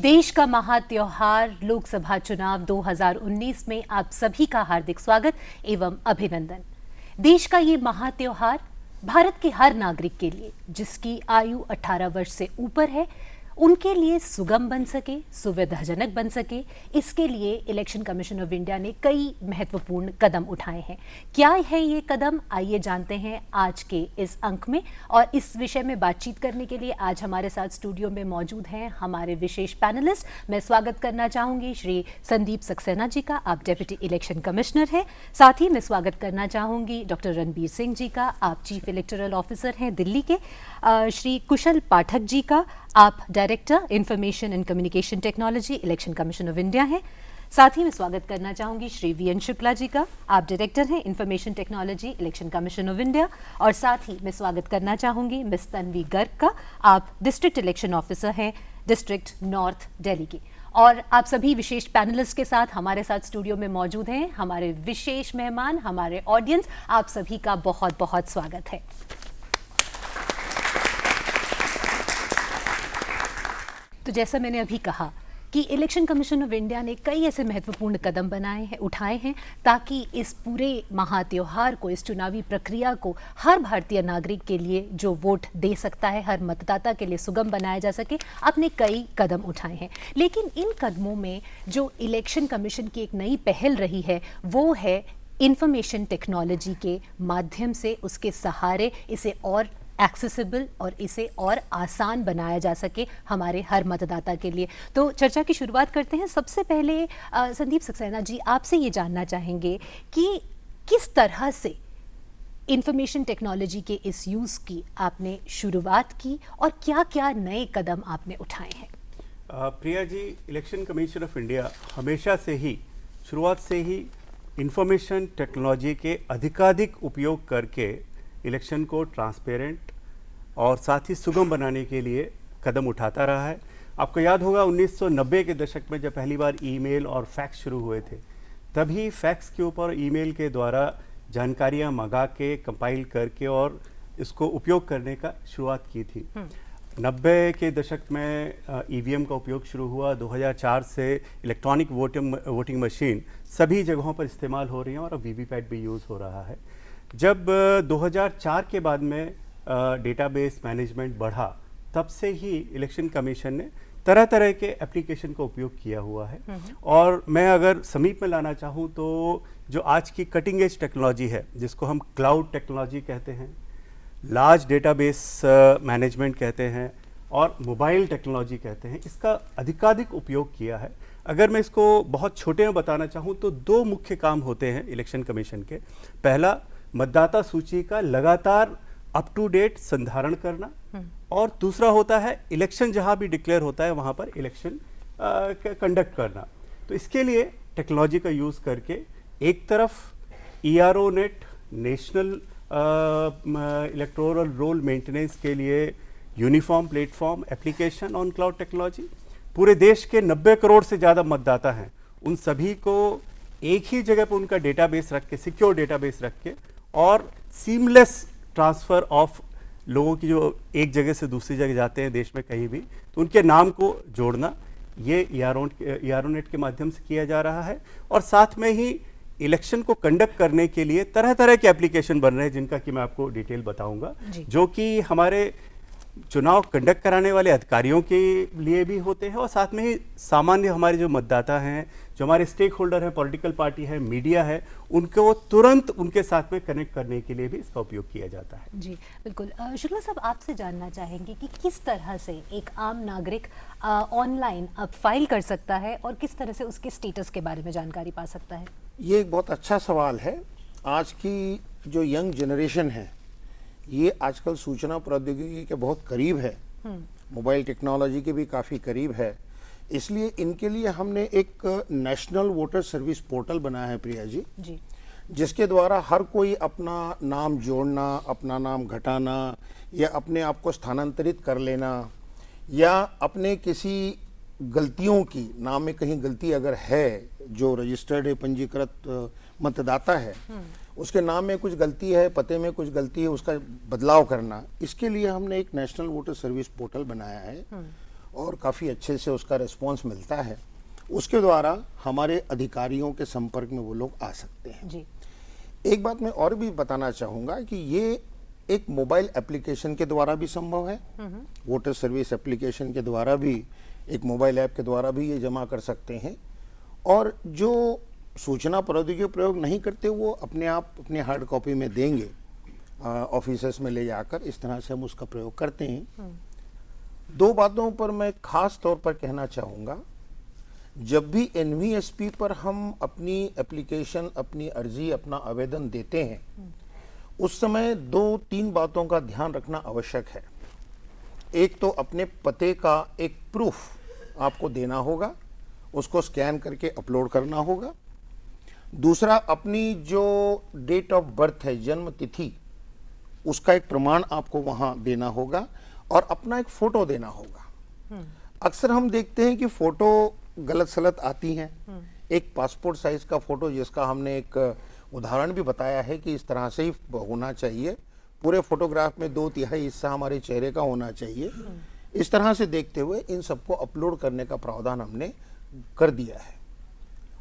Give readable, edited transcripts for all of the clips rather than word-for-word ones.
देश का महात्योहार लोकसभा चुनाव 2019 में आप सभी का हार्दिक स्वागत एवं अभिनंदन। देश का ये महात्योहार भारत के हर नागरिक के लिए जिसकी आयु 18 वर्ष से ऊपर है उनके लिए सुगम बन सके, सुविधाजनक बन सके, इसके लिए इलेक्शन कमीशन ऑफ इंडिया ने कई महत्वपूर्ण कदम उठाए हैं। क्या है ये कदम, आइए जानते हैं आज के इस अंक में। और इस विषय में बातचीत करने के लिए आज हमारे साथ स्टूडियो में मौजूद हैं हमारे विशेष पैनलिस्ट। मैं स्वागत करना चाहूंगी श्री संदीप सक्सेना जी का, आप डेप्यूटी इलेक्शन कमिश्नर हैं। साथ ही मैं स्वागत करना चाहूंगी डॉक्टर रणबीर सिंह जी का, आप चीफ इलेक्टोरल ऑफिसर हैं दिल्ली के। श्री कुशल पाठक जी का, आप director information and communication technology election commission of India हैं। साथ ही मैं स्वागत करना चाहूंगी श्री वीएन शुक्ला जी का, आप डायरेक्टर हैं information technology election commission of India. और साथ ही मैं स्वागत करना चाहूंगी मिस तन्वी गर्ग का, आप डिस्ट्रिक्ट इलेक्शन ऑफिसर हैं डिस्ट्रिक्ट नॉर्थ दिल्ली की। और आप सभी विशेष पैनलिस्ट के साथ हमारे साथ स्टूडियो में मौजूद हैं हमारे विशेष मेहमान, हमारे ऑडियंस, आप सभी का बहुत बहुत स्वागत है। तो जैसा मैंने अभी कहा कि इलेक्शन कमीशन ऑफ इंडिया ने कई ऐसे महत्वपूर्ण कदम उठाए हैं ताकि इस पूरे महात्योहार को, इस चुनावी प्रक्रिया को हर भारतीय नागरिक के लिए जो वोट दे सकता है, हर मतदाता के लिए सुगम बनाया जा सके। आपने कई कदम उठाए हैं, लेकिन इन कदमों में जो इलेक्शन कमीशन की एक नई पहल रही है वो है इंफॉर्मेशन टेक्नोलॉजी के माध्यम से, उसके सहारे इसे और एक्सेसिबल और इसे और आसान बनाया जा सके हमारे हर मतदाता के लिए। तो चर्चा की शुरुआत करते हैं। सबसे पहले संदीप सक्सेना जी, आपसे ये जानना चाहेंगे कि किस तरह से इंफॉर्मेशन टेक्नोलॉजी के इस यूज़ की आपने शुरुआत की और क्या क्या नए कदम आपने उठाए हैं। Priya ji, election commission of India हमेशा से ही, शुरुआत से ही इंफॉर्मेशन टेक्नोलॉजी के अधिकाधिक उपयोग करके इलेक्शन को ट्रांसपेरेंट और साथ ही सुगम बनाने के लिए कदम उठाता रहा है। आपको याद होगा 1990 के दशक में जब पहली बार ईमेल और फैक्स शुरू हुए थे, तभी फैक्स के ऊपर ईमेल के द्वारा जानकारियां मंगा के कंपाइल करके और इसको उपयोग करने का शुरुआत की थी। 90 के दशक में ईवीएम का उपयोग शुरू हुआ। 2004 से इलेक्ट्रॉनिक वोटिंग मशीन सभी जगहों पर इस्तेमाल हो रही हैं और अब वीवीपैट भी यूज़ हो रहा है। जब 2004 के बाद में डेटाबेस मैनेजमेंट बढ़ा, तब से ही इलेक्शन कमीशन ने तरह तरह के एप्लीकेशन का उपयोग किया हुआ है। और मैं अगर समीप में लाना चाहूँ तो जो आज की कटिंग एज टेक्नोलॉजी है, जिसको हम क्लाउड टेक्नोलॉजी कहते हैं, लार्ज डेटाबेस मैनेजमेंट कहते हैं और मोबाइल टेक्नोलॉजी कहते हैं, इसका अधिकाधिक उपयोग किया है। अगर मैं इसको बहुत छोटे में बताना चाहूँ तो दो मुख्य काम होते हैं इलेक्शन कमीशन के। पहला, मतदाता सूची का लगातार अप टू डेट संधारण करना, और दूसरा होता है इलेक्शन जहां भी डिक्लेयर होता है वहां पर इलेक्शन कंडक्ट करना। तो इसके लिए टेक्नोलॉजी का यूज़ करके एक तरफ ERO net, national electoral roll maintenance के लिए uniform platform application on cloud technology, पूरे देश के 90 करोड़ से ज़्यादा मतदाता हैं, उन सभी को एक ही जगह पर उनका डेटाबेस रख के, सिक्योर डेटाबेस रख के, और सीमलेस ट्रांसफ़र ऑफ लोगों की जो एक जगह से दूसरी जगह जाते हैं देश में कहीं भी, तो उनके नाम को जोड़ना, ये ईआरओ नेट के माध्यम से किया जा रहा है। और साथ में ही इलेक्शन को कंडक्ट करने के लिए तरह तरह के एप्लीकेशन बन रहे हैं, जिनका कि मैं आपको डिटेल बताऊंगा, जो कि हमारे चुनाव कंडक्ट कराने वाले अधिकारियों के लिए भी होते हैं और साथ में ही सामान्य हमारे जो मतदाता हैं, जो हमारे स्टेक होल्डर हैं, पॉलिटिकल पार्टी है, मीडिया है, उनको तुरंत उनके साथ में कनेक्ट करने के लिए भी इसका उपयोग किया जाता है। जी बिल्कुल। शुक्ला साहब, आपसे जानना चाहेंगे कि किस तरह से एक आम नागरिक ऑनलाइन अब फाइल कर सकता है और किस तरह से उसके स्टेटस के बारे में जानकारी पा सकता है। ये एक बहुत अच्छा सवाल है। आज की जो यंग जनरेशन है ये आजकल सूचना प्रौद्योगिकी के बहुत करीब है, मोबाइल टेक्नोलॉजी के भी काफ़ी करीब है, इसलिए इनके लिए हमने एक नेशनल वोटर सर्विस पोर्टल बनाया है प्रिया जी, जिसके द्वारा हर कोई अपना नाम जोड़ना, अपना नाम घटाना या अपने आप को स्थानांतरित कर लेना या अपने किसी गलतियों की, नाम में कहीं गलती अगर है, जो रजिस्टर्ड है, पंजीकृत मतदाता है, उसके नाम में कुछ गलती है, पते में कुछ गलती है, उसका बदलाव करना, इसके लिए हमने एक नेशनल वोटर सर्विस पोर्टल बनाया है। और काफ़ी अच्छे से उसका रिस्पॉन्स मिलता है। उसके द्वारा हमारे अधिकारियों के संपर्क में वो लोग आ सकते हैं। जी। एक बात मैं और भी बताना चाहूँगा कि ये एक मोबाइल एप्लीकेशन के द्वारा भी संभव है। वोटर सर्विस एप्लीकेशन के द्वारा भी, एक मोबाइल ऐप के द्वारा भी ये जमा कर सकते हैं। और जो सूचना प्रौद्योगिकी प्रयोग नहीं करते वो अपने आप अपने हार्ड कॉपी में देंगे ऑफिसेस में ले जाकर। इस तरह से हम उसका प्रयोग करते हैं। दो बातों पर मैं खास तौर पर कहना चाहूँगा। जब भी एनवीएसपी पर हम अपनी एप्लीकेशन, अपनी अर्जी, अपना आवेदन देते हैं, उस समय 2-3 बातों का ध्यान रखना आवश्यक है। एक तो अपने पते का एक प्रूफ आपको देना होगा, उसको स्कैन करके अपलोड करना होगा। दूसरा, अपनी जो डेट ऑफ बर्थ है, जन्म तिथि, उसका एक प्रमाण आपको वहां देना होगा और अपना एक फोटो देना होगा। अक्सर हम देखते हैं कि फोटो गलत सलत आती हैं। एक पासपोर्ट साइज का फोटो, जिसका हमने एक उदाहरण भी बताया है कि इस तरह से ही होना चाहिए, पूरे फोटोग्राफ में 2/3 हिस्सा हमारे चेहरे का होना चाहिए। इस तरह से देखते हुए इन सबको अपलोड करने का प्रावधान हमने कर दिया है।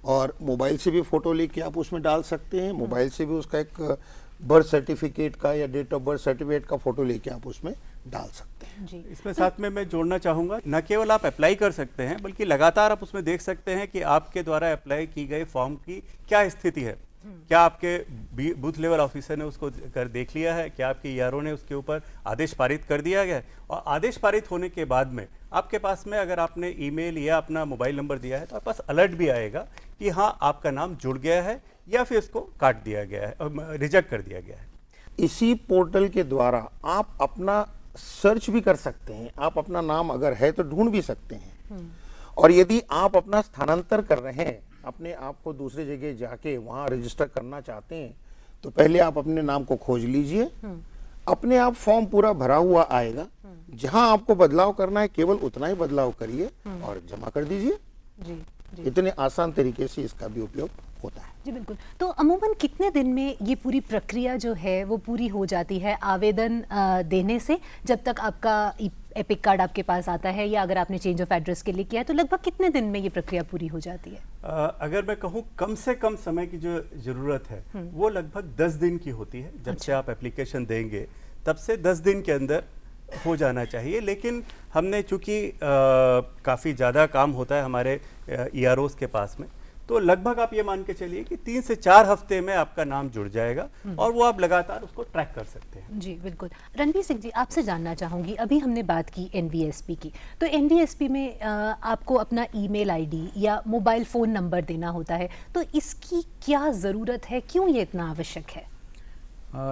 और मोबाइल से भी फोटो लेके आप उसमें डाल सकते हैं। मोबाइल से भी उसका एक बर्थ सर्टिफिकेट का या डेट ऑफ बर्थ सर्टिफिकेट का फोटो लेके आप उसमें डाल सकते हैं। जी। इसमें साथ में मैं जोड़ना चाहूँगा, न केवल आप अप्लाई कर सकते हैं बल्कि लगातार आप उसमें देख सकते हैं कि आपके द्वारा अप्लाई की गई फॉर्म की क्या स्थिति है। क्या आपके बूथ लेवल ऑफिसर ने उसको देख लिया है, क्या आपके ईआरओ ने उसके ऊपर आदेश पारित कर दिया गया है। और आदेश पारित होने के बाद में आपके पास में अगर आपने ईमेल या अपना मोबाइल नंबर दिया है तो आपके पास अलर्ट भी आएगा कि हाँ, आपका नाम जुड़ गया है या फिर इसको काट दिया गया है, रिजेक्ट कर दिया गया है। इसी पोर्टल के द्वारा आप अपना सर्च भी कर सकते हैं। आप अपना नाम अगर है तो ढूंढ भी सकते हैं। और यदि आप अपना स्थानांतर कर रहे हैं, अपने आप को दूसरी जगह जाके वहां रजिस्टर करना चाहते हैं, तो पहले आप अपने नाम को खोज लीजिए। अपने आप फॉर्म पूरा भरा हुआ आएगा। जहां आपको बदलाव करना है केवल उतना ही बदलाव करिए और जमा कर दीजिए। जी। जी। इतने आसान तरीके से इसका भी उपयोग होता है। जी बिल्कुल। तो अमूमन कितने दिन में ये पूरी प्रक्रिया जो है वो पूरी हो जाती है, आवेदन देने से जब तक आपका एपिक कार्ड आपके पास आता है, या अगर आपने चेंज ऑफ एड्रेस के लिए किया है तो लगभग कितने दिन में ये प्रक्रिया पूरी हो जाती है? अगर मैं कहूँ कम से कम समय की जो ज़रूरत है वो लगभग 10 दिन की होती है। जब से आप एप्लीकेशन देंगे तब से 10 दिन के अंदर हो जाना चाहिए। लेकिन हमने चूँकि काफ़ी ज़्यादा काम होता है हमारे ईआरओज़ के पास में, तो लगभग आप ये मान के चलिए कि 3 से 4 हफ्ते में आपका नाम जुड़ जाएगा और वो आप लगातार उसको ट्रैक कर सकते हैं। जी बिल्कुल। रणवीर सिंह जी, आपसे जानना चाहूँगी, अभी हमने बात की एनवीएसपी की, तो एनवीएसपी में आपको अपना ईमेल आईडी या मोबाइल फ़ोन नंबर देना होता है, तो इसकी क्या ज़रूरत है, क्यों ये इतना आवश्यक है?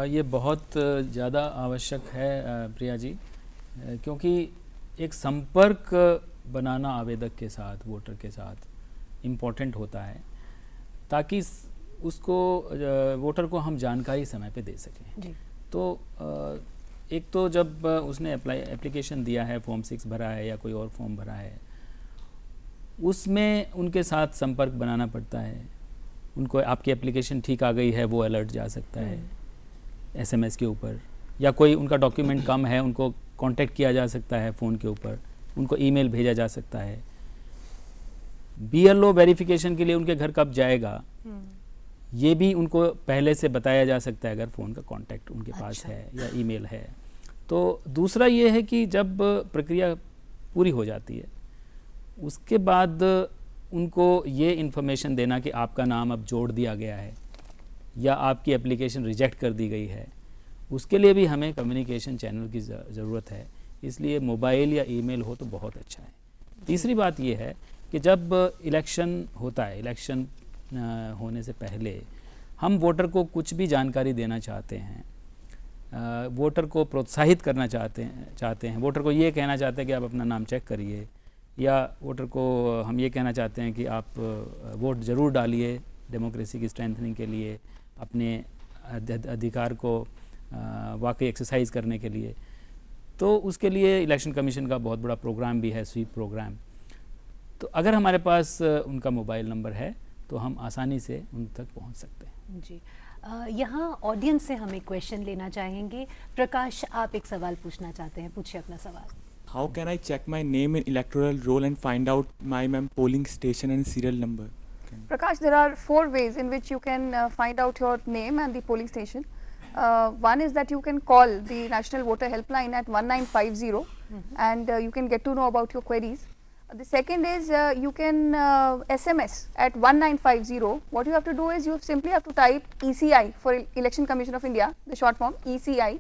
ये बहुत ज़्यादा आवश्यक है प्रिया जी, क्योंकि एक संपर्क बनाना आवेदक के साथ, वोटर के साथ इम्पॉर्टेंट होता है, ताकि उसको वोटर को हम जानकारी समय पे दे सकें। जी। तो एक तो जब उसने एप्लीकेशन दिया है, फॉर्म 6 भरा है या कोई और फॉर्म भरा है, उसमें उनके साथ संपर्क बनाना पड़ता है। उनको आपकी एप्लीकेशन ठीक आ गई है वो अलर्ट जा सकता है एसएमएस के ऊपर, या कोई उनका डॉक्यूमेंट कम है उनको कांटेक्ट किया जा सकता है फ़ोन के ऊपर, उनको ईमेल भेजा जा सकता है। बीएलओ वेरिफिकेशन के लिए उनके घर कब जाएगा ये भी उनको पहले से बताया जा सकता है, अगर फ़ोन का कांटेक्ट उनके पास है या ईमेल है। तो दूसरा ये है कि जब प्रक्रिया पूरी हो जाती है उसके बाद उनको ये इन्फॉर्मेशन देना कि आपका नाम अब जोड़ दिया गया है या आपकी एप्लीकेशन रिजेक्ट कर दी गई है, उसके लिए भी हमें कम्युनिकेशन चैनल की ज़रूरत है। इसलिए मोबाइल या ईमेल हो तो बहुत अच्छा है। तीसरी बात ये है कि जब इलेक्शन होता है, इलेक्शन होने से पहले हम वोटर को कुछ भी जानकारी देना चाहते हैं, वोटर को प्रोत्साहित करना चाहते हैं, वोटर को ये कहना चाहते हैं कि आप अपना नाम चेक करिए, या वोटर को हम ये कहना चाहते हैं कि आप वोट ज़रूर डालिए डेमोक्रेसी की स्ट्रेंथनिंग के लिए, अपने अधिकार को वाकई एक्सरसाइज करने के लिए। तो उसके लिए इलेक्शन कमीशन का बहुत बड़ा प्रोग्राम भी है, स्वीप प्रोग्राम। तो अगर हमारे पास उनका मोबाइल नंबर है तो हम आसानी से उन तक पहुंच सकते हैं। जी। यहाँ ऑडियंस से हम एक क्वेश्चन लेना चाहेंगे। प्रकाश, आप एक सवाल पूछना चाहते हैं, पूछिए अपना सवाल। How can I check my name in electoral roll and find out my polling station and serial number? Prakash, there are 4 ways in which you can find out your name and the polling station. One is that you can call the National Voter Helpline at 1950 and you can get to know about your queries. The second is you can SMS at 1950. What you have to do is you simply have to type ECI for Election Commission of India, the short form ECI,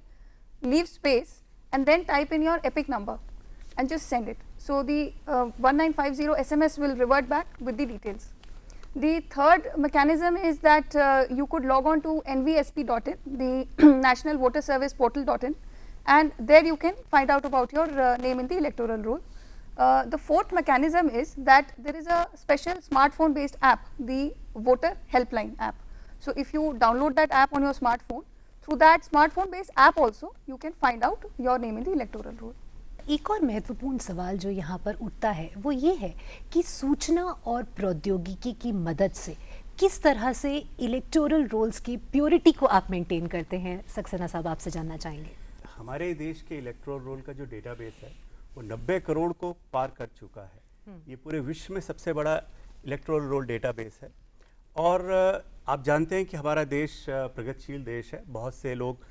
leave space and then type in your EPIC number and just send it. So the 1950 SMS will revert back with the details. The third mechanism is that you could log on to nvsp.in, the National Voter Service Portal.in, and there you can find out about your name in the electoral roll. The fourth mechanism is that there is a special smartphone based app, the Voter Helpline app. So if you download that app on your smartphone, through that smartphone based app also you can find out your name in the electoral roll. एक और महत्वपूर्ण सवाल जो यहाँ पर उठता है वो ये है कि सूचना और प्रौद्योगिकी की मदद से किस तरह से इलेक्टोरल रोल्स की प्योरिटी को आप मेंटेन करते हैं। सक्सेना साहब, आपसे जानना चाहेंगे। हमारे देश के इलेक्टोरल रोल का जो डेटाबेस है वो 90 करोड़ को पार कर चुका है। ये पूरे विश्व में सबसे बड़ा इलेक्टोरल रोल डेटाबेस है और आप जानते हैं कि हमारा देश प्रगतिशील देश है। बहुत से लोग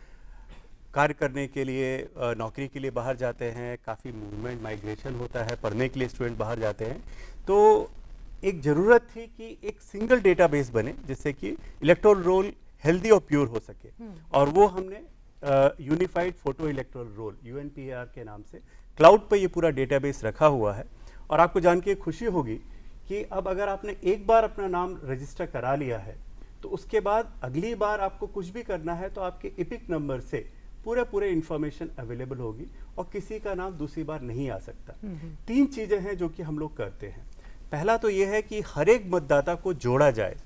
कार्य करने के लिए, नौकरी के लिए बाहर जाते हैं, काफ़ी मूवमेंट, माइग्रेशन होता है, पढ़ने के लिए स्टूडेंट बाहर जाते हैं। तो एक ज़रूरत थी कि एक सिंगल डेटाबेस बने जिससे कि इलेक्टोरल रोल हेल्दी और प्योर हो सके और वो हमने unified photo electoral roll UNPAR के नाम से क्लाउड पर ये पूरा डेटाबेस रखा हुआ है। और आपको जान के खुशी होगी कि अब अगर आपने एक बार अपना नाम रजिस्टर करा लिया है तो उसके बाद अगली बार आपको कुछ भी करना है तो आपके एपिक नंबर से पूरे इंफॉर्मेशन अवेलेबल होगी और किसी का नाम दूसरी बार नहीं आ सकता। 3 चीज़ें हैं जो कि हम लोग करते हैं। पहला तो ये है कि हर एक मतदाता को जोड़ा जाए,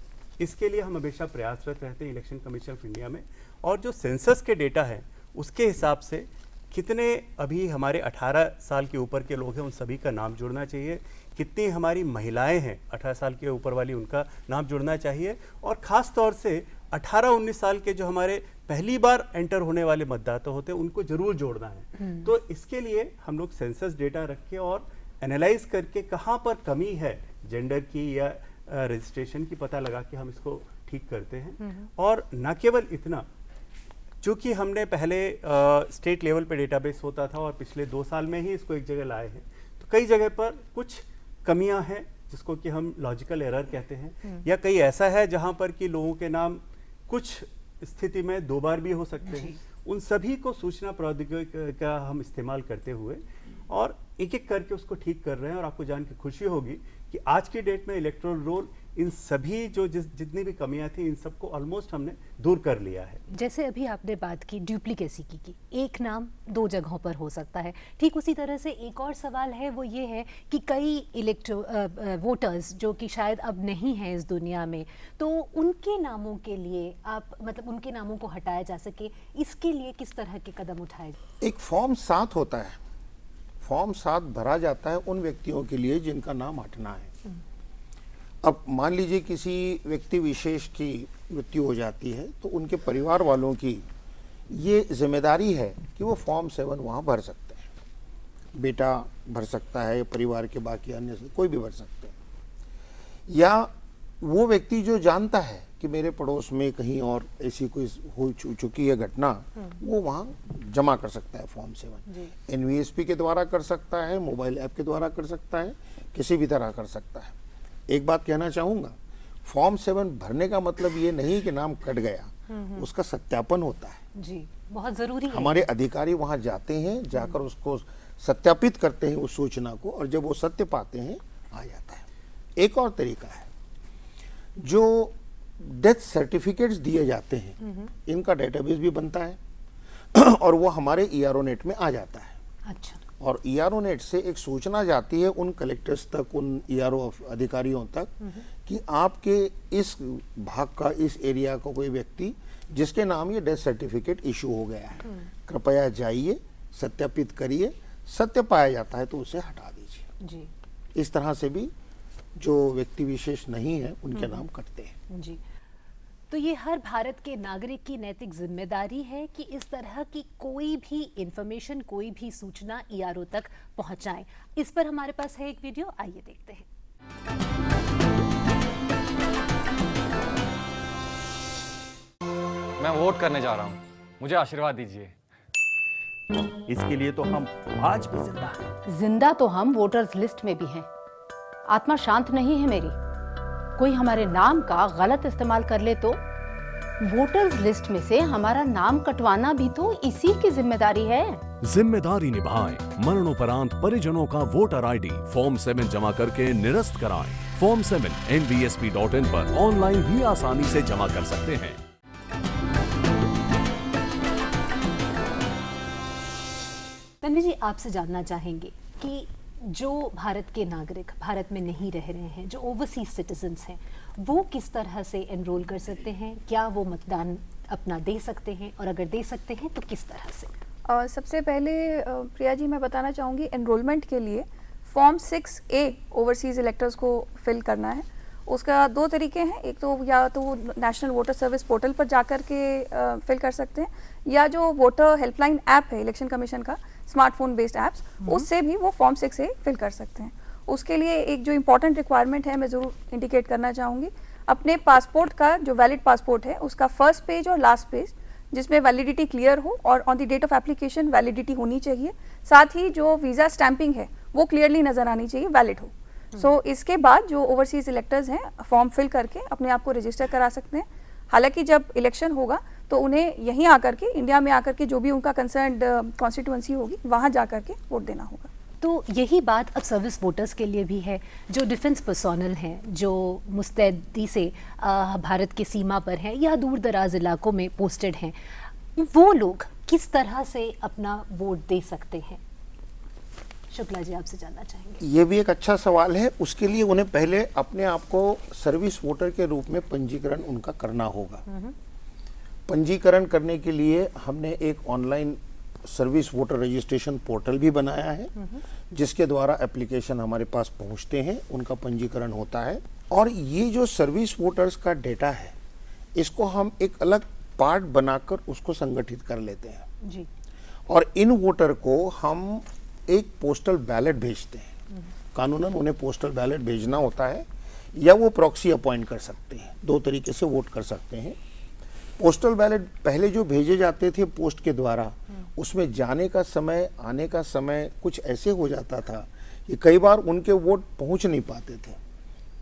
इसके लिए हम हमेशा प्रयासरत रहते हैं इलेक्शन कमीशन ऑफ इंडिया में। और जो सेंसस के डेटा है उसके हिसाब से कितने अभी हमारे 18 साल के ऊपर के लोग हैं उन सभी का नाम जुड़ना चाहिए, कितनी हमारी महिलाएं हैं 18 साल के ऊपर वाली उनका नाम जुड़ना चाहिए और ख़ास तौर से 18-19 साल के जो हमारे पहली बार एंटर होने वाले मतदाता होते हैं उनको जरूर जोड़ना है। तो इसके लिए हम लोग सेंसस डेटा रख के और एनालाइज करके कहाँ पर कमी है जेंडर की या रजिस्ट्रेशन की पता लगा के हम इसको ठीक करते हैं। और न केवल इतना, चूँकि हमने पहले स्टेट लेवल पे डेटाबेस होता था और पिछले 2 साल में ही इसको एक जगह लाए हैं, तो कई जगह पर कुछ कमियां हैं जिसको कि हम लॉजिकल एरर कहते हैं या कई ऐसा है जहां पर कि लोगों के नाम कुछ स्थिति में 2 बार भी हो सकते हैं। उन सभी को सूचना प्रौद्योगिकी का हम इस्तेमाल करते हुए और एक एक करके उसको ठीक कर रहे हैं। और आपको जान के खुशी होगी कि आज की डेट में इलेक्टोरल रोल इन सभी जो जितनी भी कमियां थी इन सबको ऑलमोस्ट हमने दूर कर लिया है। जैसे अभी आपने बात की डुप्लीकेसी की एक नाम 2 जगहों पर हो सकता है, ठीक उसी तरह से एक और सवाल है वो ये है कि कई वोटर्स जो कि शायद अब नहीं हैं इस दुनिया में, तो उनके नामों के लिए आप मतलब उनके नामों को हटाया जा सके, इसके लिए किस तरह के कदम उठाए जाए? एक फॉर्म 7 होता है, फॉर्म 7 भरा जाता है उन व्यक्तियों के लिए जिनका नाम हटना है। अब मान लीजिए किसी व्यक्ति विशेष की मृत्यु हो जाती है तो उनके परिवार वालों की ये जिम्मेदारी है कि वो फॉर्म 7 वहाँ भर सकते हैं। बेटा भर सकता है, परिवार के बाकी अन्य से कोई भी भर सकते हैं। या वो व्यक्ति जो जानता है कि मेरे पड़ोस में कहीं और ऐसी कोई हो चुकी है घटना, वो वहाँ जमा कर सकता है फॉर्म 7। NVSP के द्वारा कर सकता है, मोबाइल ऐप के द्वारा कर सकता है, किसी भी तरह कर सकता है। एक बात कहना चाहूँगा, फॉर्म 7 भरने का मतलब ये नहीं कि नाम कट गया, उसका सत्यापन होता है। जी, बहुत ज़रूरी है। हमारे अधिकारी वहाँ जाते हैं, जाकर उसको सत्यापित करते हैं उस सूचना को, और जब वो सत्य पाते हैं आ जाता है। एक और तरीका है, जो डेथ सर्टिफिकेट्स दिए जाते हैं इनका डेटाबेस भी बनता है और वो हमारे ERO नेट में आ जाता है। अच्छा। और ERO नेट से एक सूचना जाती है उन कलेक्टर्स तक, उन ERO अधिकारियों तक कि आपके इस भाग का, इस एरिया का कोई व्यक्ति जिसके नाम ये डेथ सर्टिफिकेट इशू हो गया है, कृपया जाइए, सत्यापित करिए, सत्य पाया जाता है तो उसे हटा दीजिए। जी। इस तरह से भी जो व्यक्ति विशेष नहीं है उनके नाम कटते हैं। जी। तो ये हर भारत के नागरिक की नैतिक जिम्मेदारी है कि इस तरह की कोई भी इंफॉर्मेशन, कोई भी सूचना ईआरओ तक पहुंचाएं। इस पर हमारे पास है एक वीडियो, आइए देखते हैं। मैं वोट करने जा रहा हूँ, मुझे आशीर्वाद दीजिए। इसके लिए तो हम आज भी जिंदा हैं। जिंदा तो हम वोटर्स लिस्ट में भी हैं। आत्मा शांत नहीं है मेरी। कोई हमारे नाम का गलत इस्तेमाल कर ले तो वोटर्स लिस्ट में से हमारा नाम कटवाना भी तो इसी की जिम्मेदारी है। जिम्मेदारी निभाएं, मरणोपरांत परिजनों का वोटर आईडी फॉर्म 7 जमा करके निरस्त कराएं। फॉर्म 7 nvsp.in पर ऑनलाइन भी आसानी से जमा कर सकते हैं। तन्वी जी, आपसे जानना चाहेंगे कि जो भारत के नागरिक भारत में नहीं रह रहे हैं, जो ओवरसीज सिटीजन्स हैं, वो किस तरह से एनरोल कर सकते हैं? क्या वो मतदान अपना दे सकते हैं, और अगर दे सकते हैं तो किस तरह से? सबसे पहले प्रिया जी मैं बताना चाहूँगी, एनरोलमेंट के लिए फॉर्म 6A ओवरसीज़ इलेक्टर्स को फिल करना है। उसका 2 तरीके हैं, एक तो या तो नेशनल वोटर सर्विस पोर्टल पर जाकर के फिल कर सकते हैं, या जो वोटर हेल्पलाइन ऐप है इलेक्शन कमीशन का, स्मार्टफोन बेस्ड ऐप्स, उससे भी वो फॉर्म 6A फिल कर सकते हैं। उसके लिए एक जो इम्पॉर्टेंट रिक्वायरमेंट है मैं ज़रूर इंडिकेट करना चाहूँगी, अपने पासपोर्ट का जो वैलिड पासपोर्ट है उसका फर्स्ट पेज और लास्ट पेज जिसमें वैलिडिटी क्लियर हो और on the date of application validity होनी चाहिए। साथ ही जो वीज़ा स्टैंपिंग है वो क्लियरली नज़र आनी चाहिए, वैलिड हो। सो इसके बाद जो ओवरसीज़ इलेक्टर्स हैं फॉर्म फिल करके अपने आप को रजिस्टर करा सकते हैं। हालांकि जब इलेक्शन होगा तो उन्हें यहीं आकर के, इंडिया में आकर के जो भी उनका कंसर्न्ड कॉन्स्टिट्यूएंसी होगी वहाँ जा कर के वोट देना होगा। तो यही बात अब सर्विस वोटर्स के लिए भी है, जो डिफेंस पर्सोनल हैं, जो मुस्तैदी से भारत के सीमा पर हैं या दूर दराज इलाकों में पोस्टेड हैं, वो लोग किस तरह से अपना वोट दे सकते हैं? शुक्ला जी, आपसे जानना चाहेंगे। ये भी एक अच्छा सवाल है। उसके लिए उन्हें पहले अपने आप को सर्विस वोटर के रूप में पंजीकरण उनका करना होगा। पंजीकरण करने के लिए हमने एक online service voter registration portal भी बनाया है, जिसके द्वारा एप्लीकेशन हमारे पास पहुंचते हैं, उनका पंजीकरण होता है। और ये जो सर्विस वोटर्स का डेटा है, इसको हम एक अलग पार्ट बनाकर उसको संगठित कर लेते हैं जी। और इन वोटर को हम एक पोस्टल बैलेट भेजते हैं। कानूनन उन्हें पोस्टल बैलेट भेजना होता है, या वो प्रॉक्सी अपॉइंट कर सकते हैं। 2 तरीके से वोट कर सकते हैं। पोस्टल बैलेट पहले जो भेजे जाते थे पोस्ट के द्वारा, उसमें जाने का समय, आने का समय कुछ ऐसे हो जाता था कि कई बार उनके वोट पहुंच नहीं पाते थे।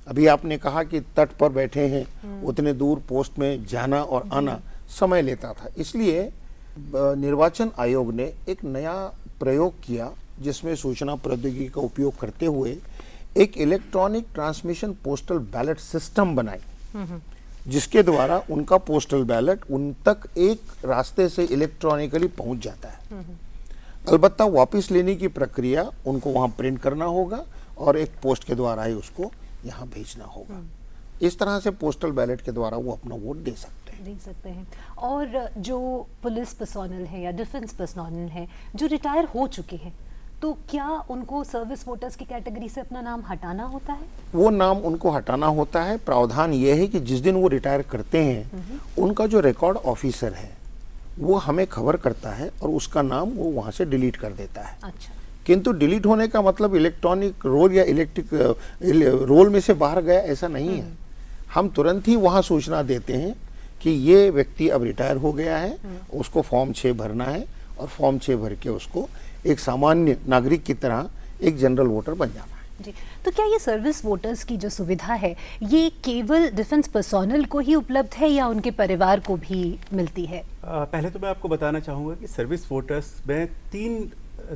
अभी आपने कहा कि तट पर बैठे हैं, उतने दूर पोस्ट में जाना और आना समय लेता था। इसलिए निर्वाचन आयोग ने एक नया प्रयोग किया, जिसमें सूचना प्रौद्योगिकी का उपयोग करते हुए एक electronic transmission postal ballot system बनाई, जिसके द्वारा उनका पोस्टल बैलेट उन तक एक रास्ते से इलेक्ट्रॉनिकली पहुंच जाता है। अलबत्ता वापस लेने की प्रक्रिया उनको वहां प्रिंट करना होगा और एक पोस्ट के द्वारा ही उसको यहाँ भेजना होगा। इस तरह से पोस्टल बैलेट के द्वारा वो अपना वोट दे सकते हैं। और जो पुलिस पर्सोनल है या डिफेंस पर्सोनल है जो रिटायर हो चुके हैं, तो क्या उनको सर्विस वोटर्स की कैटेगरी से अपना नाम हटाना होता है? वो नाम उनको हटाना होता है। प्रावधान ये है कि जिस दिन वो रिटायर करते हैं, उनका जो रिकॉर्ड ऑफिसर है वो हमें खबर करता है और उसका नाम वो वहाँ से डिलीट कर देता है। अच्छा। किंतु डिलीट होने का मतलब इलेक्ट्रॉनिक रोल या इलेक्ट्रिक रोल में से बाहर गया, ऐसा नहीं है। हम तुरंत ही वहाँ सूचना देते हैं कि ये व्यक्ति अब रिटायर हो गया है, उसको फॉर्म 6 भरना है और फॉर्म 6 भर के उसको एक सामान्य नागरिक की तरह एक जनरल वोटर बन जाना है। जी। तो क्या ये सर्विस वोटर्स की जो सुविधा है, ये केवल डिफेंस पर्सोनल को ही उपलब्ध है या उनके परिवार को भी मिलती है? पहले तो मैं आपको बताना चाहूँगा कि सर्विस वोटर्स में 3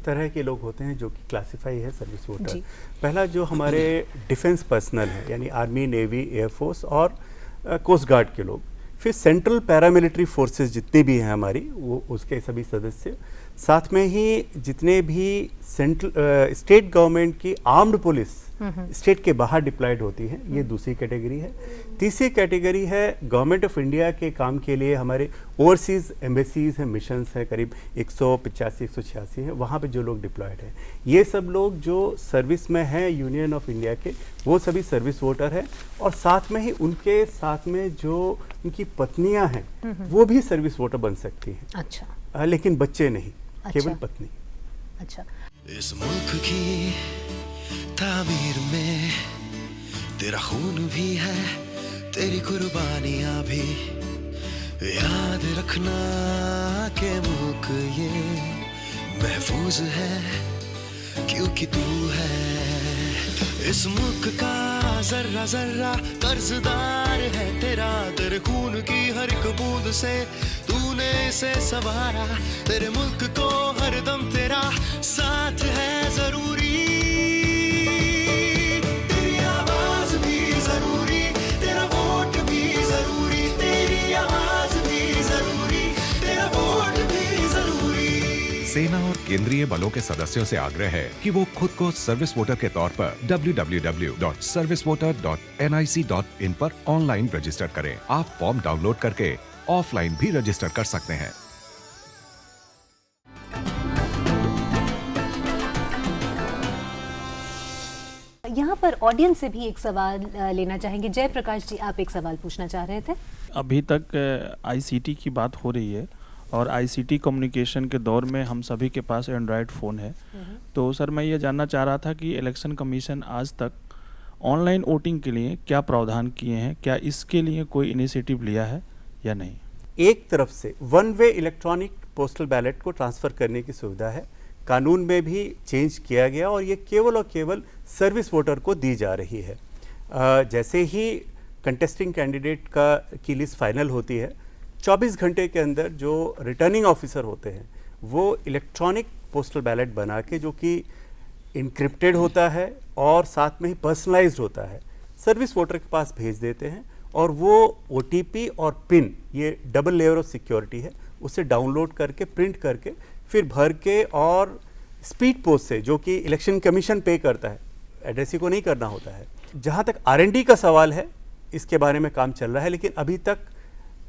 तरह के लोग होते हैं जो कि क्लासिफाई है सर्विस वोटर। पहला जो हमारे डिफेंस पर्सनल है, यानी आर्मी, नेवी, एयरफोर्स और कोस्ट गार्ड के लोग। फिर सेंट्रल पैरामिलिट्री फोर्सेस जितनी भी हैं हमारी, वो उसके सभी सदस्य। साथ में ही जितने भी स्टेट गवर्नमेंट की आर्म्ड पुलिस स्टेट के बाहर डिप्लॉयड होती है, ये दूसरी कैटेगरी है। तीसरी कैटेगरी है गवर्नमेंट ऑफ इंडिया के काम के लिए हमारे ओवरसीज एम्बेसीज हैं, मिशंस हैं, करीब 185-186 हैं, वहाँ पे जो लोग डिप्लॉयड हैं, ये सब लोग जो सर्विस में हैं यूनियन ऑफ इंडिया के, वो सभी सर्विस वोटर हैं। और साथ में ही उनके साथ में जो उनकी पत्नियां हैं वो भी सर्विस वोटर बन सकती हैं। अच्छा। लेकिन बच्चे नहीं, केवल अच्छा। पत्नी। अच्छा। इस मुल्क की तामीर में तेरा खून भी है, तेरी कुर्बानियां भी। याद रखना के मुल्क ये महफूज है क्योंकि तू है। इस मुल्क का जर्रा जर्रा कर्जदार है तेरा, तेरे खून की हर एक बूंद से तूने इसे संवारा। तेरे मुल्क को हरदम तेरा साथ है जरूरी, तेरी आवाज भी जरूरी, तेरा वोट भी जरूरी, तेरी आवाज भी जरूरी, तेरा वोट भी जरूरी। सेना और केंद्रीय बलों के सदस्यों से आग्रह है कि वो खुद को सर्विस वोटर के तौर पर www.servicevoter.nic.in पर ऑनलाइन रजिस्टर करें। आप फॉर्म डाउनलोड करके ऑफलाइन भी रजिस्टर कर सकते हैं। यहाँ पर ऑडियंस से भी एक सवाल लेना चाहेंगे। जय प्रकाश जी, आप एक सवाल पूछना चाह रहे थे। अभी तक आईसीटी की बात हो रही है और आईसीटी कम्युनिकेशन के दौर में हम सभी के पास एंड्रॉयड फ़ोन है। तो सर मैं ये जानना चाह रहा था कि इलेक्शन कमीशन आज तक ऑनलाइन वोटिंग के लिए क्या प्रावधान किए हैं, क्या इसके लिए कोई इनिशिएटिव लिया है या नहीं? एक तरफ से one way electronic postal ballot को ट्रांसफ़र करने की सुविधा है, कानून में भी चेंज किया गया और ये केवल और केवल सर्विस वोटर को दी जा रही है। जैसे ही कंटेस्टिंग कैंडिडेट की लिस्ट फाइनल होती है, 24 घंटे के अंदर जो रिटर्निंग ऑफिसर होते हैं वो इलेक्ट्रॉनिक पोस्टल बैलेट बना के, जो कि इनक्रिप्टेड होता है और साथ में ही पर्सनलाइज्ड होता है, सर्विस वोटर के पास भेज देते हैं। और वो OTP और पिन, ये डबल लेयर ऑफ सिक्योरिटी है, उसे डाउनलोड करके प्रिंट करके फिर भर के और स्पीड पोस्ट से, जो कि इलेक्शन कमीशन पे करता है, एड्रेसी को नहीं करना होता है। जहाँ तक R&D का सवाल है, इसके बारे में काम चल रहा है, लेकिन अभी तक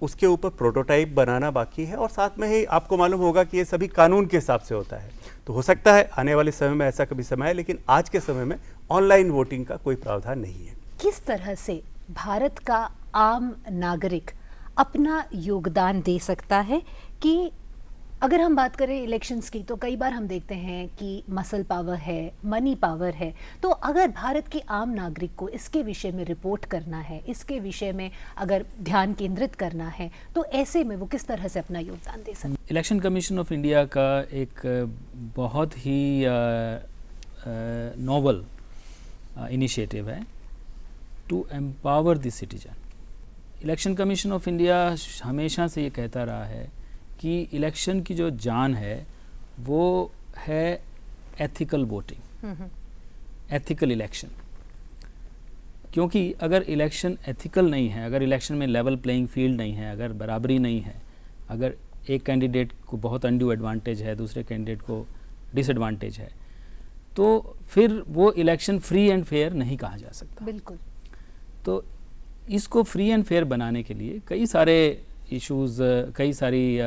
उसके ऊपर प्रोटोटाइप बनाना बाकी है। और साथ में ही आपको मालूम होगा कि ये सभी कानून के हिसाब से होता है, तो हो सकता है आने वाले समय में ऐसा कभी समय है, लेकिन आज के समय में ऑनलाइन वोटिंग का कोई प्रावधान नहीं है। किस तरह से भारत का आम नागरिक अपना योगदान दे सकता है? कि अगर हम बात करें इलेक्शंस की, तो कई बार हम देखते हैं कि मसल पावर है, मनी पावर है। तो अगर भारत के आम नागरिक को इसके विषय में रिपोर्ट करना है, इसके विषय में अगर ध्यान केंद्रित करना है, तो ऐसे में वो किस तरह से अपना योगदान दे सकते हैं? इलेक्शन कमीशन ऑफ इंडिया का एक बहुत ही नोवेल इनिशिएटिव है to empower the citizen. Election commission of India हमेशा से ये कहता रहा है कि इलेक्शन की जो जान है वो है एथिकल वोटिंग, एथिकल इलेक्शन। क्योंकि अगर इलेक्शन एथिकल नहीं है, अगर इलेक्शन में लेवल प्लेइंग फील्ड नहीं है, अगर बराबरी नहीं है, अगर एक कैंडिडेट को बहुत अनड्यू एडवांटेज है, दूसरे कैंडिडेट को डिसएडवांटेज है, तो फिर वो इलेक्शन फ्री एंड फेयर नहीं कहा जा सकता। बिल्कुल। तो इसको फ्री एंड फेयर बनाने के लिए कई सारे इश्यूज़, कई सारी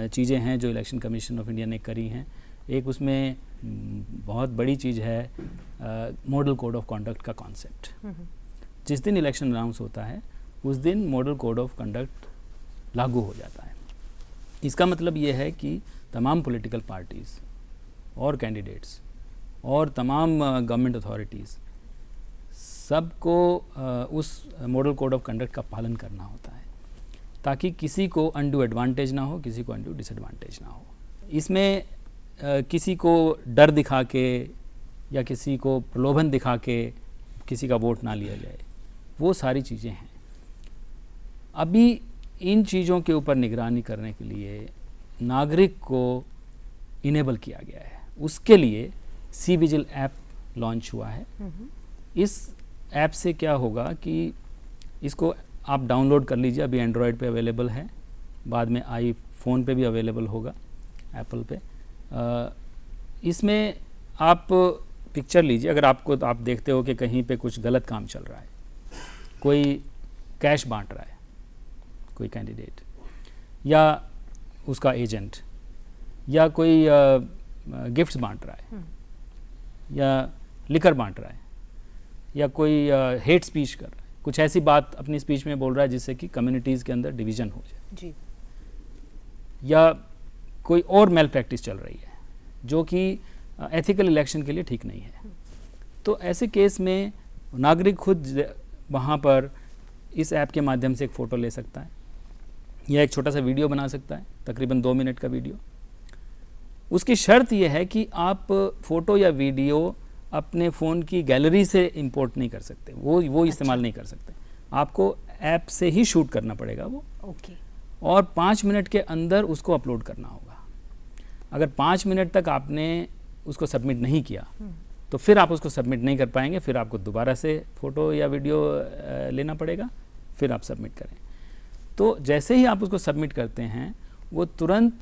चीज़ें हैं जो इलेक्शन कमीशन ऑफ इंडिया ने करी हैं। एक उसमें बहुत बड़ी चीज़ है मॉडल कोड ऑफ कंडक्ट का कॉन्सेप्ट। जिस दिन इलेक्शन अनाउंस होता है उस दिन मॉडल कोड ऑफ कंडक्ट लागू हो जाता है। इसका मतलब ये है कि तमाम पॉलिटिकल पार्टीज़ और कैंडिडेट्स और तमाम गवर्नमेंट अथॉरिटीज़ सबको उस मॉडल कोड ऑफ कंडक्ट का पालन करना होता है, ताकि किसी को अनड्यू एडवांटेज ना हो, किसी को अनड्यू डिसएडवांटेज ना हो। इसमें किसी को डर दिखा के या किसी को प्रलोभन दिखा के किसी का वोट ना लिया जाए, वो सारी चीज़ें हैं। अभी इन चीज़ों के ऊपर निगरानी करने के लिए नागरिक को इनेबल किया गया है। उसके लिए सी विजिल ऐप लॉन्च हुआ है। इस ऐप से क्या होगा कि इसको आप डाउनलोड कर लीजिए, अभी एंड्रॉयड पे अवेलेबल है, बाद में आईफोन पे भी अवेलेबल होगा। एप्पल पे। इसमें आप पिक्चर लीजिए, अगर आपको आप देखते हो कि कहीं पे कुछ गलत काम चल रहा है, कोई कैश बांट रहा है, कोई कैंडिडेट या उसका एजेंट, या कोई गिफ्ट्स बांट रहा है, या लिकर बांट रहा है, या कोई हेट स्पीच कर रहा है, कुछ ऐसी बात अपनी स्पीच में बोल रहा है जिससे कि कम्युनिटीज़ के अंदर डिवीज़न हो जाए जी, या कोई और मेल प्रैक्टिस चल रही है जो कि एथिकल इलेक्शन के लिए ठीक नहीं है, तो ऐसे केस में नागरिक खुद वहाँ पर इस ऐप के माध्यम से एक फ़ोटो ले सकता है या एक छोटा सा वीडियो बना सकता है, तकरीबन 2 मिनट का वीडियो। उसकी शर्त यह है कि आप फ़ोटो या वीडियो अपने फ़ोन की गैलरी से इंपोर्ट नहीं कर सकते, वो इस्तेमाल नहीं कर सकते, आपको ऐप से ही शूट करना पड़ेगा वो। ओके। और 5 मिनट के अंदर उसको अपलोड करना होगा। अगर 5 मिनट तक आपने उसको सबमिट नहीं किया तो फिर आप उसको सबमिट नहीं कर पाएंगे, फिर आपको दोबारा से फ़ोटो या वीडियो लेना पड़ेगा, फिर आप सबमिट करें। तो जैसे ही आप उसको सबमिट करते हैं वो तुरंत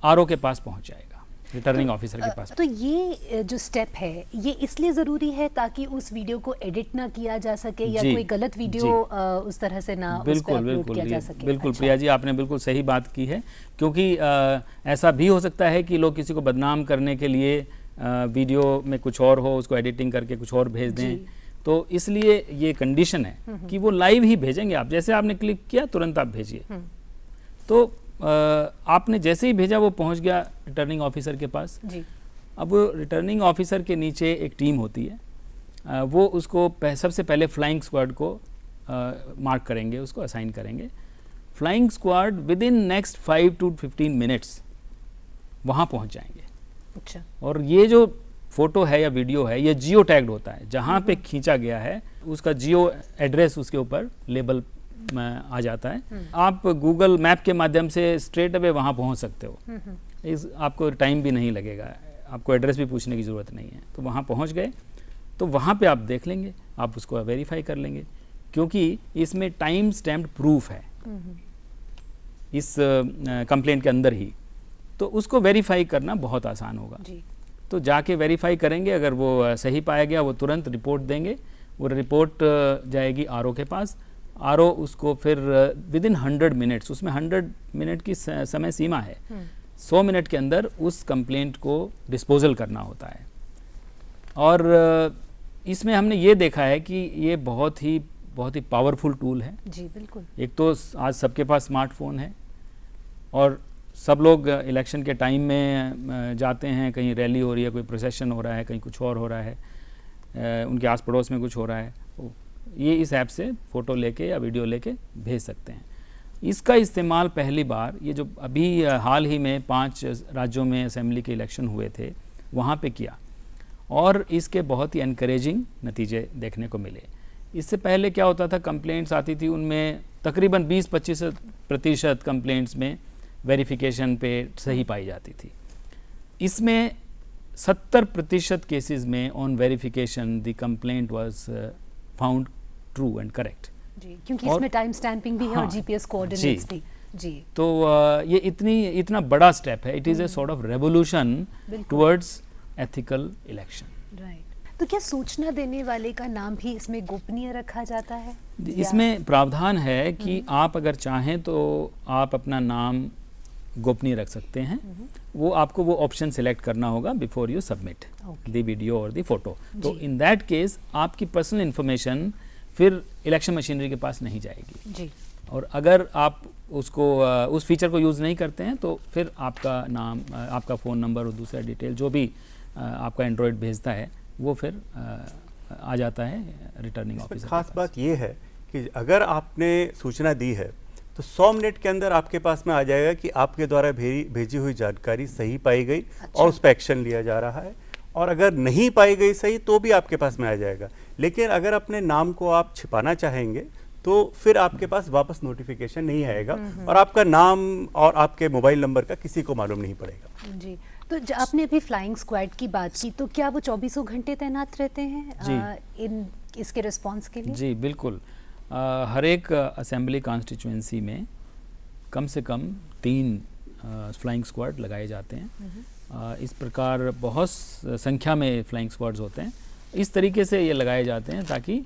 आरओ के पास पहुंच जाएगा, रिटर्निंग ऑफिसर के पास। तो ये जो स्टेप है ये इसलिए ज़रूरी है ताकि उस वीडियो को एडिट ना किया जा सके या कोई गलत वीडियो उस तरह से ना उस पे अपलोड किया जा सके। बिल्कुल अच्छा। प्रिया जी, आपने बिल्कुल सही बात की है, क्योंकि ऐसा भी हो सकता है कि लोग किसी को बदनाम करने के लिए वीडियो में कुछ और हो, उसको एडिटिंग करके कुछ और भेज दें, तो इसलिए ये कंडीशन है कि वो लाइव ही भेजेंगे। आप जैसे आपने क्लिक किया तुरंत आप भेजिए। तो आपने जैसे ही भेजा वो पहुंच गया रिटर्निंग ऑफिसर के पास जी। अब वो रिटर्निंग ऑफिसर के नीचे एक टीम होती है, वो उसको सबसे पहले फ्लाइंग स्क्वाड को मार्क करेंगे, उसको असाइन करेंगे। Flying squad with in next 5 to 15 minutes वहाँ पहुँच जाएंगे। अच्छा। और ये जो फोटो है या वीडियो है ये जियो टैग्ड होता है, जहाँ पे खींचा गया है उसका जियो एड्रेस उसके ऊपर लेबल में आ जाता है। आप गूगल मैप के माध्यम से स्ट्रेट अवे वहाँ पहुँच सकते हो, आपको टाइम भी नहीं लगेगा, आपको एड्रेस भी पूछने की ज़रूरत नहीं है। तो वहाँ पहुँच गए तो वहाँ पे आप देख लेंगे, आप उसको वेरीफाई कर लेंगे, क्योंकि इसमें टाइम स्टैम्प्ड प्रूफ है इस कंप्लेंट के अंदर ही, तो उसको वेरीफाई करना बहुत आसान होगा जी। तो जाके वेरीफाई करेंगे, अगर वो सही पाया गया वो तुरंत रिपोर्ट देंगे, वो रिपोर्ट जाएगी आरओ के पास, आरओ उसको फिर विद इन 100 मिनट्स, उसमें 100 मिनट की समय सीमा है, 100 मिनट के अंदर उस कंप्लेंट को डिस्पोजल करना होता है। और इसमें हमने ये देखा है कि ये बहुत ही पावरफुल टूल है जी। बिल्कुल। एक तो आज सबके पास स्मार्टफोन है और सब लोग इलेक्शन के टाइम में जाते हैं, कहीं रैली हो रही है, कोई प्रोसेशन हो रहा है, कहीं कुछ और हो रहा है, उनके आस पड़ोस में कुछ हो रहा है, ये इस ऐप से फ़ोटो लेके या वीडियो लेके भेज सकते हैं। इसका इस्तेमाल पहली बार ये जो अभी हाल ही में 5 राज्यों में असेंबली के इलेक्शन हुए थे वहाँ पे किया, और इसके बहुत ही एनकरेजिंग नतीजे देखने को मिले। इससे पहले क्या होता था, कंप्लेंट्स आती थी, उनमें तकरीबन 20-25% कंप्लेंट्स में वेरिफिकेशन पे सही पाई जाती थी। इसमें 70% केसेस में on verification the complaint was found true and correct जी, क्योंकि इसमें टाइम स्टैंपिंग भी है और जीपीएस कोऑर्डिनेट्स भी जी। तो ये इतना बड़ा स्टेप है, it is a sort of revolution towards ethical election. Right. तो क्या सूचना देने वाले का नाम भी इसमें गोपनीय रखा जाता है? इसमें प्रावधान है कि आप अगर चाहें तो आप अपना नाम गोपनीय रख सकते हैं, वो आपको वो ऑप्शन सिलेक्ट करना होगा before you submit the video और द फोटो। तो इन दैट केस आपकी पर्सनल इन्फॉर्मेशन फिर इलेक्शन मशीनरी के पास नहीं जाएगी जी। और अगर आप उसको उस फीचर को यूज़ नहीं करते हैं तो फिर आपका नाम, आपका फ़ोन नंबर और दूसरा डिटेल जो भी आपका एंड्रॉयड भेजता है वो फिर आ जाता है रिटर्निंग ऑफिसर। खास बात ये है कि अगर आपने सूचना दी है तो 100 मिनट के अंदर आपके पास में आ जाएगा कि आपके द्वारा भेजी हुई जानकारी सही पाई गई और उस पर एक्शन लिया जा रहा है, और अगर नहीं पाई गई सही तो भी आपके पास में आ जाएगा। लेकिन अगर अपने नाम को आप छिपाना चाहेंगे तो फिर आपके पास वापस नोटिफिकेशन नहीं आएगा और आपका नाम और आपके मोबाइल नंबर का किसी को मालूम नहीं पड़ेगा जी। तो आपने अभी फ्लाइंग स्क्वाड की बात की, तो क्या वो 24 घंटे तैनात रहते हैं इन इसके रिस्पांस के लिए? जी बिल्कुल। हर एक असेंबली कॉन्स्टिट्यूएंसी में कम से कम 3 फ्लाइंग स्क्वाड लगाए जाते हैं। इस प्रकार बहुत संख्या में फ्लाइंग स्क्वाड्स होते हैं। इस तरीके से ये लगाए जाते हैं ताकि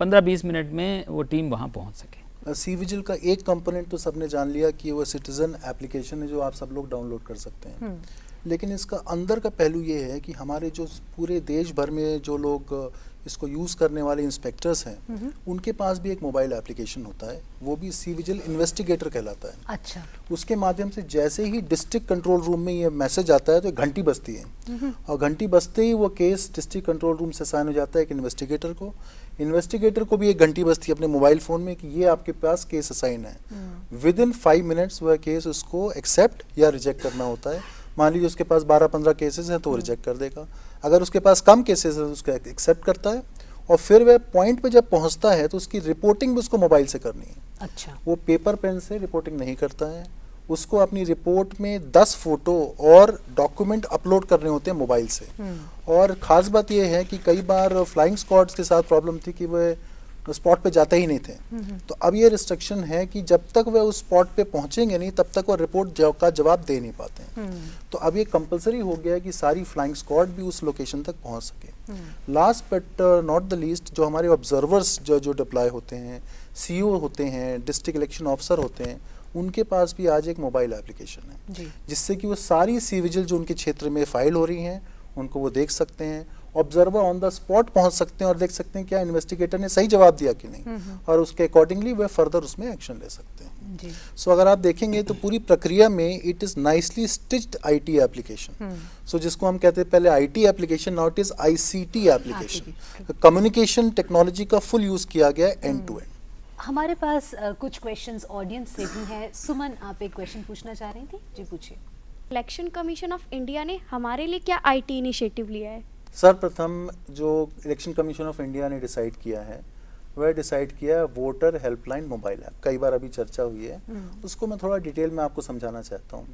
15-20 मिनट में वो टीम वहाँ पहुँच सके। सी विजिल का एक कंपोनेंट तो सबने जान लिया कि वो सिटीजन एप्लीकेशन है जो आप सब लोग डाउनलोड कर सकते हैं, लेकिन इसका अंदर का पहलू ये है कि हमारे जो पूरे देश भर में जो लोग इसको यूज़ करने वाले इंस्पेक्टर्स हैं उनके पास भी एक मोबाइल एप्लीकेशन होता है, वो भी सी विजिल इन्वेस्टिगेटर कहलाता है। अच्छा। उसके माध्यम से जैसे ही डिस्ट्रिक्ट कंट्रोल रूम में ये मैसेज आता है तो घंटी बजती है और घंटी बजते ही वो केस डिस्ट्रिक्ट कंट्रोल रूम से साइन हो जाता है एक इन्वेस्टिगेटर को। इन्वेस्टिगेटर को भी एक घंटी बजती है अपने मोबाइल फ़ोन में कि ये आपके पास केस असाइन है। विद इन 5 मिनट्स वह केस उसको एक्सेप्ट या रिजेक्ट करना होता है। मान लीजिए उसके पास 12-15 केसेस हैं तो वो रिजेक्ट कर देगा। अगर उसके पास कम केसेस है तो उसको एक्सेप्ट करता है और फिर वह पॉइंट पे जब पहुंचता है तो उसकी रिपोर्टिंग भी उसको मोबाइल से करनी है। अच्छा। वो पेपर पेन से रिपोर्टिंग नहीं करता है, उसको अपनी रिपोर्ट में 10 फोटो और डॉक्यूमेंट अपलोड करने होते हैं मोबाइल से। और ख़ास बात यह है कि कई बार फ्लाइंग स्क्वाड्स के साथ प्रॉब्लम थी कि वह स्पॉट पे जाते ही नहीं थे, तो अब ये रिस्ट्रिक्शन है कि जब तक वह उस स्पॉट पे पहुंचेंगे नहीं तब तक वो रिपोर्ट का जवाब दे नहीं पाते हैं। तो अब ये कंपलसरी हो गया है कि सारी फ्लाइंग स्क्वाड भी उस लोकेशन तक पहुंच सके। Last but not the least, जो हमारे ऑब्जर्वर्स जो डिप्लॉय होते हैं, सीईओ होते हैं, डिस्ट्रिक्ट इलेक्शन ऑफिसर होते हैं, उनके पास भी आज एक मोबाइल एप्लीकेशन है जिससे कि वो सारी सी विजिल जो उनके क्षेत्र में फाइल हो रही हैं उनको वो देख सकते हैं। ऑब्जर्वर ऑन द स्पॉट पहुंच सकते हैं और देख सकते हैं क्या इन्वेस्टिगेटर ने सही जवाब दिया कि नहीं, और उसके अकॉर्डिंगली वे फर्दर उसमें एक्शन ले सकते हैं। सो अगर आप देखेंगे तो पूरी प्रक्रिया में it is nicely stitched IT application. So जिसको हम कहते हैं पहले IT application, now it is ICT application. Communication technology का फुल यूज़ किया गया है एंड टू एंड। हमारे पास कुछ क्वेश्चंस ऑडियंस से भी हैं। सुमन, आप एक क्वेश्चन पूछना चाह रही थी? जी पूछिए। इलेक्शन कमीशन ऑफ इंडिया ने हमारे लिए क्या आईटी इनिशिएटिव लिया है? सर्वप्रथम जो इलेक्शन कमीशन ऑफ इंडिया ने डिसाइड किया है वह डिसाइड किया है वोटर हेल्पलाइन मोबाइल ऐप। कई बार अभी चर्चा हुई है, उसको मैं थोड़ा डिटेल में आपको समझाना चाहता हूँ।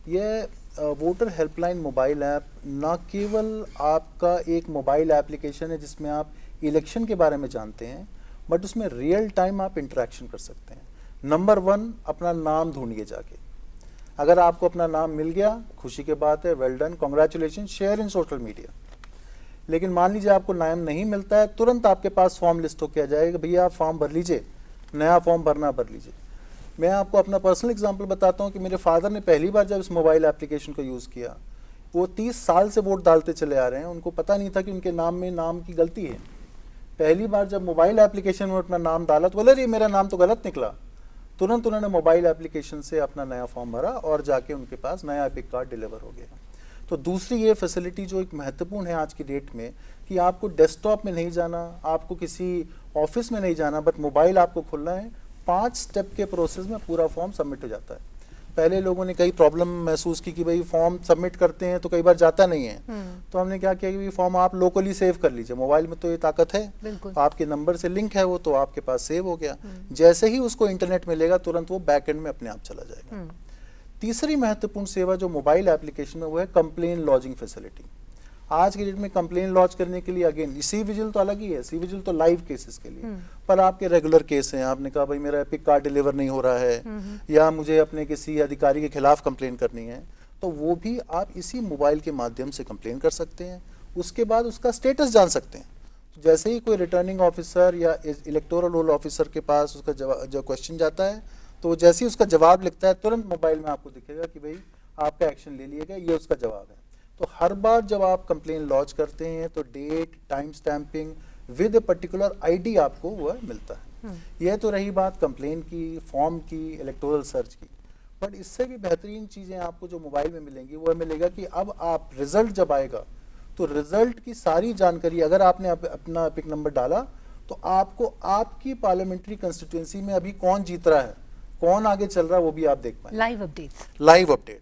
यह वोटर हेल्पलाइन मोबाइल ऐप न केवल आपका एक मोबाइल एप्लीकेशन है जिसमें आप इलेक्शन के बारे में जानते हैं, बट उसमें रियल टाइम आप इंटरेक्शन कर सकते हैं। नंबर 1, अपना नाम ढूंढिए जाके। अगर आपको अपना नाम मिल गया, खुशी की बात है, well done, congratulation, share in social media. लेकिन मान लीजिए आपको नाम नहीं मिलता है, तुरंत आपके पास फॉर्म लिस्ट हो किया जाएगा, भैया आप फॉर्म भर लीजिए, नया फॉर्म भरना भर लीजिए। मैं आपको अपना पर्सनल एग्जांपल बताता हूँ कि मेरे फादर ने पहली बार जब इस मोबाइल एप्लीकेशन को यूज़ किया, वो 30 साल से वोट डालते चले आ रहे हैं, उनको पता नहीं था कि उनके नाम में नाम की गलती है। पहली बार जब मोबाइल एप्लीकेशन में अपना नाम डाला तो बोले, ये मेरा नाम तो गलत निकला। तुरंत उन्होंने मोबाइल एप्लीकेशन से अपना नया फॉर्म भरा और जाके उनके पास नया एपिक कार्ड डिलीवर हो गया। तो दूसरी ये फैसिलिटी जो एक महत्वपूर्ण है आज की डेट में कि आपको डेस्कटॉप में नहीं जाना, आपको किसी ऑफिस में नहीं जाना, बट मोबाइल आपको खोलना है, 5 स्टेप के प्रोसेस में पूरा फॉर्म सबमिट हो जाता है। पहले लोगों ने कई प्रॉब्लम महसूस की कि भाई फॉर्म सबमिट करते हैं तो कई बार जाता नहीं है, तो हमने क्या किया कि फॉर्म आप लोकली सेव कर लीजिए। मोबाइल में तो ये ताकत है, आपके नंबर से लिंक है वो, तो आपके पास सेव हो गया। जैसे ही उसको इंटरनेट मिलेगा तुरंत वो बैक एंड में अपने आप चला जाएगा। तीसरी महत्वपूर्ण सेवा जो मोबाइल एप्लीकेशन में वो है कंप्लेन लॉजिंग फैसिलिटी। आज की डेट में कंप्लेन लॉन्च करने के लिए अगेन सी विजिल तो अलग ही है, सी विजिल तो लाइव केसेस के लिए, पर आपके रेगुलर केस हैं, आपने कहा भाई मेरा एपिक कार्ड डिलीवर नहीं हो रहा है या मुझे अपने किसी अधिकारी के खिलाफ कंप्लेन करनी है, तो वो भी आप इसी मोबाइल के माध्यम से कंप्लेन कर सकते हैं। उसके बाद उसका स्टेटस जान सकते हैं। जैसे ही कोई रिटर्निंग ऑफिसर या इलेक्टोरल रोल ऑफिसर के पास उसका जो क्वेश्चन जाता है, तो जैसे ही उसका जवाब लिखता है तुरंत मोबाइल में आपको दिखेगा कि भाई आपका एक्शन ले लिया गया, ये उसका जवाब है। तो हर बार जब आप कंप्लेन लॉन्च करते हैं तो date, time stamping with a particular ID आपको वह मिलता है। यह तो रही बात कंप्लेन की, फॉर्म की, इलेक्टोरल सर्च की, बट इससे भी बेहतरीन चीज़ें आपको जो मोबाइल में मिलेंगी वह मिलेगा कि अब आप रिजल्ट जब आएगा तो रिजल्ट की सारी जानकारी, अगर आपने अपना एपिक नंबर डाला तो आपको आपकी पार्लियामेंट्री कंस्टिट्यूएंसी में अभी कौन जीत रहा है, कौन आगे चल रहा है, वो भी आप देख पाएंगे। Live update.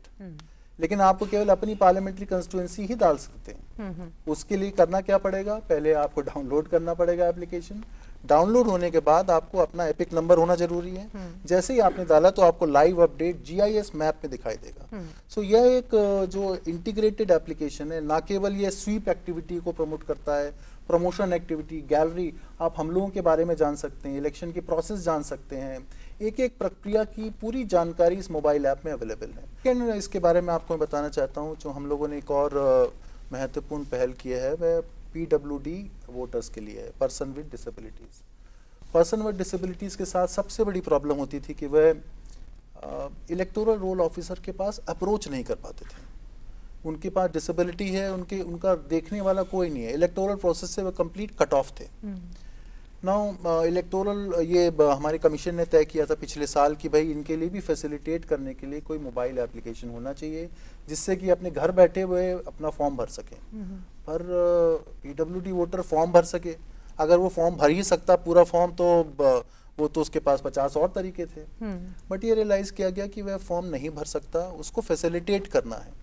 लेकिन आपको केवल अपनी पार्लियामेंट्री कंस्टिट्यूएंसी ही डाल सकते हैं। उसके लिए करना क्या पड़ेगा, पहले आपको डाउनलोड करना पड़ेगा एप्लीकेशन। डाउनलोड होने के बाद आपको अपना एपिक नंबर होना जरूरी है। जैसे ही आपने डाला तो आपको लाइव अपडेट GIS मैप में दिखाई देगा। सो यह एक जो इंटीग्रेटेड एप्लीकेशन है, ना केवल ये स्वीप एक्टिविटी को प्रमोट करता है, प्रमोशन एक्टिविटी, गैलरी, आप हम लोगों के बारे में जान सकते हैं, इलेक्शन की प्रोसेस जान सकते हैं, एक एक प्रक्रिया की पूरी जानकारी इस मोबाइल ऐप में अवेलेबल है। लेकिन इसके बारे में आपको मैं बताना चाहता हूँ, जो हम लोगों ने एक और महत्वपूर्ण पहल की है वह PWD वोटर्स के लिए है, person with disabilities. Person with disabilities के साथ सबसे बड़ी प्रॉब्लम होती थी कि वह इलेक्टोरल रोल ऑफिसर के पास अप्रोच नहीं कर पाते थे। उनके पास डिसेबिलिटी है, उनका देखने वाला कोई नहीं है, इलेक्टोरल प्रोसेस से वह कंप्लीट कट ऑफ थे। नाउ इलेक्टोरल ये हमारे कमीशन ने तय किया था पिछले साल कि भाई इनके लिए भी फैसिलिटेट करने के लिए कोई मोबाइल एप्लीकेशन होना चाहिए जिससे कि अपने घर बैठे हुए अपना फॉर्म भर सकें। पर PWD वोटर फॉर्म भर सके, अगर वो फॉर्म भर ही सकता पूरा फॉर्म तो वो तो उसके पास 50 और तरीके थे। बट ये रियलाइज़ किया गया कि वह फॉर्म नहीं भर सकता, उसको फैसिलिटेट करना है।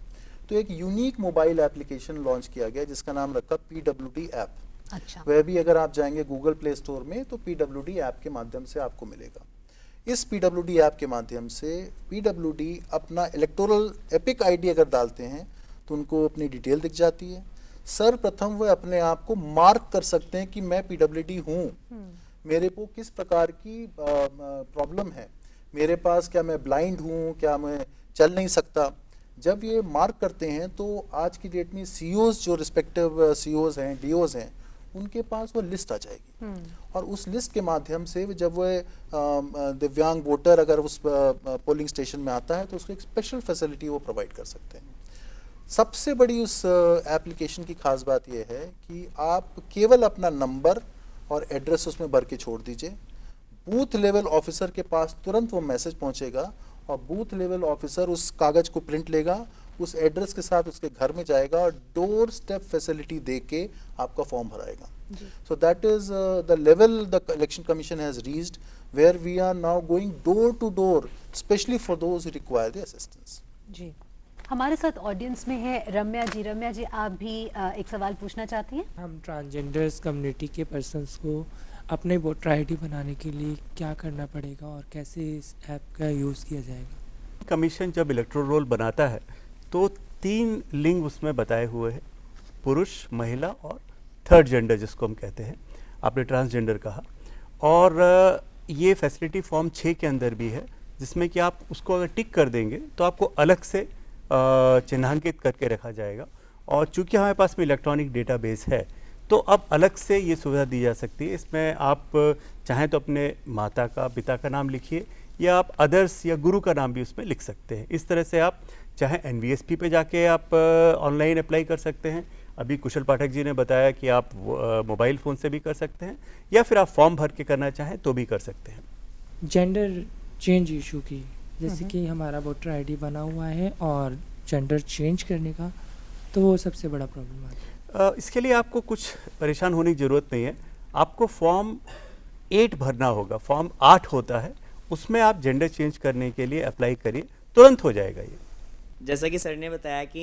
तो एक यूनिक मोबाइल एप्लीकेशन लॉन्च किया गया जिसका नाम रखा PWD ऐप। अच्छा। वह भी अगर आप जाएंगे गूगल प्ले स्टोर में तो PWD ऐप के माध्यम से आपको मिलेगा। इस PWD ऐप के माध्यम से PWD अपना इलेक्टोरल एपिक ID अगर डालते हैं तो उनको अपनी डिटेल दिख जाती है। सर्वप्रथम वह अपने आप को मार्क कर सकते हैं कि मैं PWD हूँ, मेरे को किस प्रकार की प्रॉब्लम है, मेरे पास क्या मैं ब्लाइंड हूँ, क्या मैं चल नहीं सकता। जब ये मार्क करते हैं तो आज की डेट में CEOs जो रिस्पेक्टिव CEOs हैं, DOs हैं, उनके पास वो लिस्ट आ जाएगी और उस लिस्ट के माध्यम से जब वह दिव्यांग वोटर अगर उस पोलिंग स्टेशन में आता है तो उसको एक स्पेशल फैसिलिटी वो प्रोवाइड कर सकते हैं। सबसे बड़ी उस एप्लीकेशन की खास बात यह है कि आप केवल अपना नंबर और एड्रेस उसमें भर के छोड़ दीजिए, बूथ लेवल ऑफिसर के पास तुरंत वो मैसेज पहुंचेगा और बूथ लेवल ऑफिसर उस कागज़ को प्रिंट लेगा, उस एड्रेस के साथ उसके घर में जाएगा और डोर स्टेप फैसिलिटी दे के आपका फॉर्म भराएगा। So that is the level the election commission has reached where we are now going door to door specially for those who require the assistance. जी, हमारे साथ ऑडियंस में है रम्या जी। रम्या जी, आप भी एक सवाल पूछना चाहती हैं? हम ट्रांसजेंडर्स कम्युनिटी के पर्सन्स को अपने वोटर ID बनाने के लिए क्या करना पड़ेगा और कैसे इस ऐप का यूज़ किया जाएगा? कमीशन जब इलेक्टोरल रोल बनाता है तो 3 लिंग उसमें बताए हुए हैं, पुरुष, महिला और थर्ड जेंडर जिसको हम कहते हैं। आपने ट्रांसजेंडर कहा, और ये फैसिलिटी फॉर्म 6 के अंदर भी है जिसमें कि आप उसको अगर टिक कर देंगे तो आपको अलग से चिन्हांकित करके रखा जाएगा। और चूंकि हमारे पास में इलेक्ट्रॉनिक डेटाबेस है तो अब अलग से ये सुविधा दी जा सकती है। इसमें आप चाहें तो अपने माता का, पिता का नाम लिखिए या आप अदर्स या गुरु का नाम भी उसमें लिख सकते हैं। इस तरह से आप चाहे NVSP पे जाके आप ऑनलाइन अप्लाई कर सकते हैं, अभी कुशल पाठक जी ने बताया कि आप मोबाइल फ़ोन से भी कर सकते हैं, या फिर आप फॉर्म भर के करना चाहें तो भी कर सकते हैं। जेंडर चेंज इशू की, जैसे कि हमारा वोटर ID बना हुआ है और जेंडर चेंज करने का, तो वो सबसे बड़ा प्रॉब्लम आता है। इसके लिए आपको कुछ परेशान होने की ज़रूरत नहीं है। आपको फॉर्म 8 भरना होगा, फॉर्म 8 होता है, उसमें आप जेंडर चेंज करने के लिए अप्लाई करिए, तुरंत हो जाएगा ये। जैसा कि सर ने बताया कि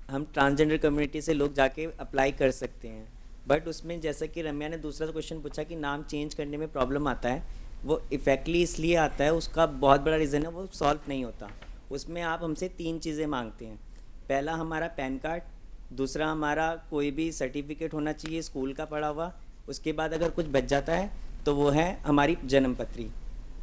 हम ट्रांसजेंडर कम्युनिटी से लोग जाके अप्लाई कर सकते हैं, बट उसमें जैसा कि रम्या ने दूसरा क्वेश्चन पूछा कि नाम चेंज करने में प्रॉब्लम आता है, वो इफेक्टली इसलिए आता है, उसका बहुत बड़ा रीज़न है वो सॉल्व नहीं होता। उसमें आप हमसे 3 चीज़ें मांगते हैं। पहला हमारा पैन कार्ड, दूसरा हमारा कोई भी सर्टिफिकेट होना चाहिए स्कूल का पढ़ा हुआ, उसके बाद अगर कुछ बच जाता है तो वो है हमारी जन्म पत्री।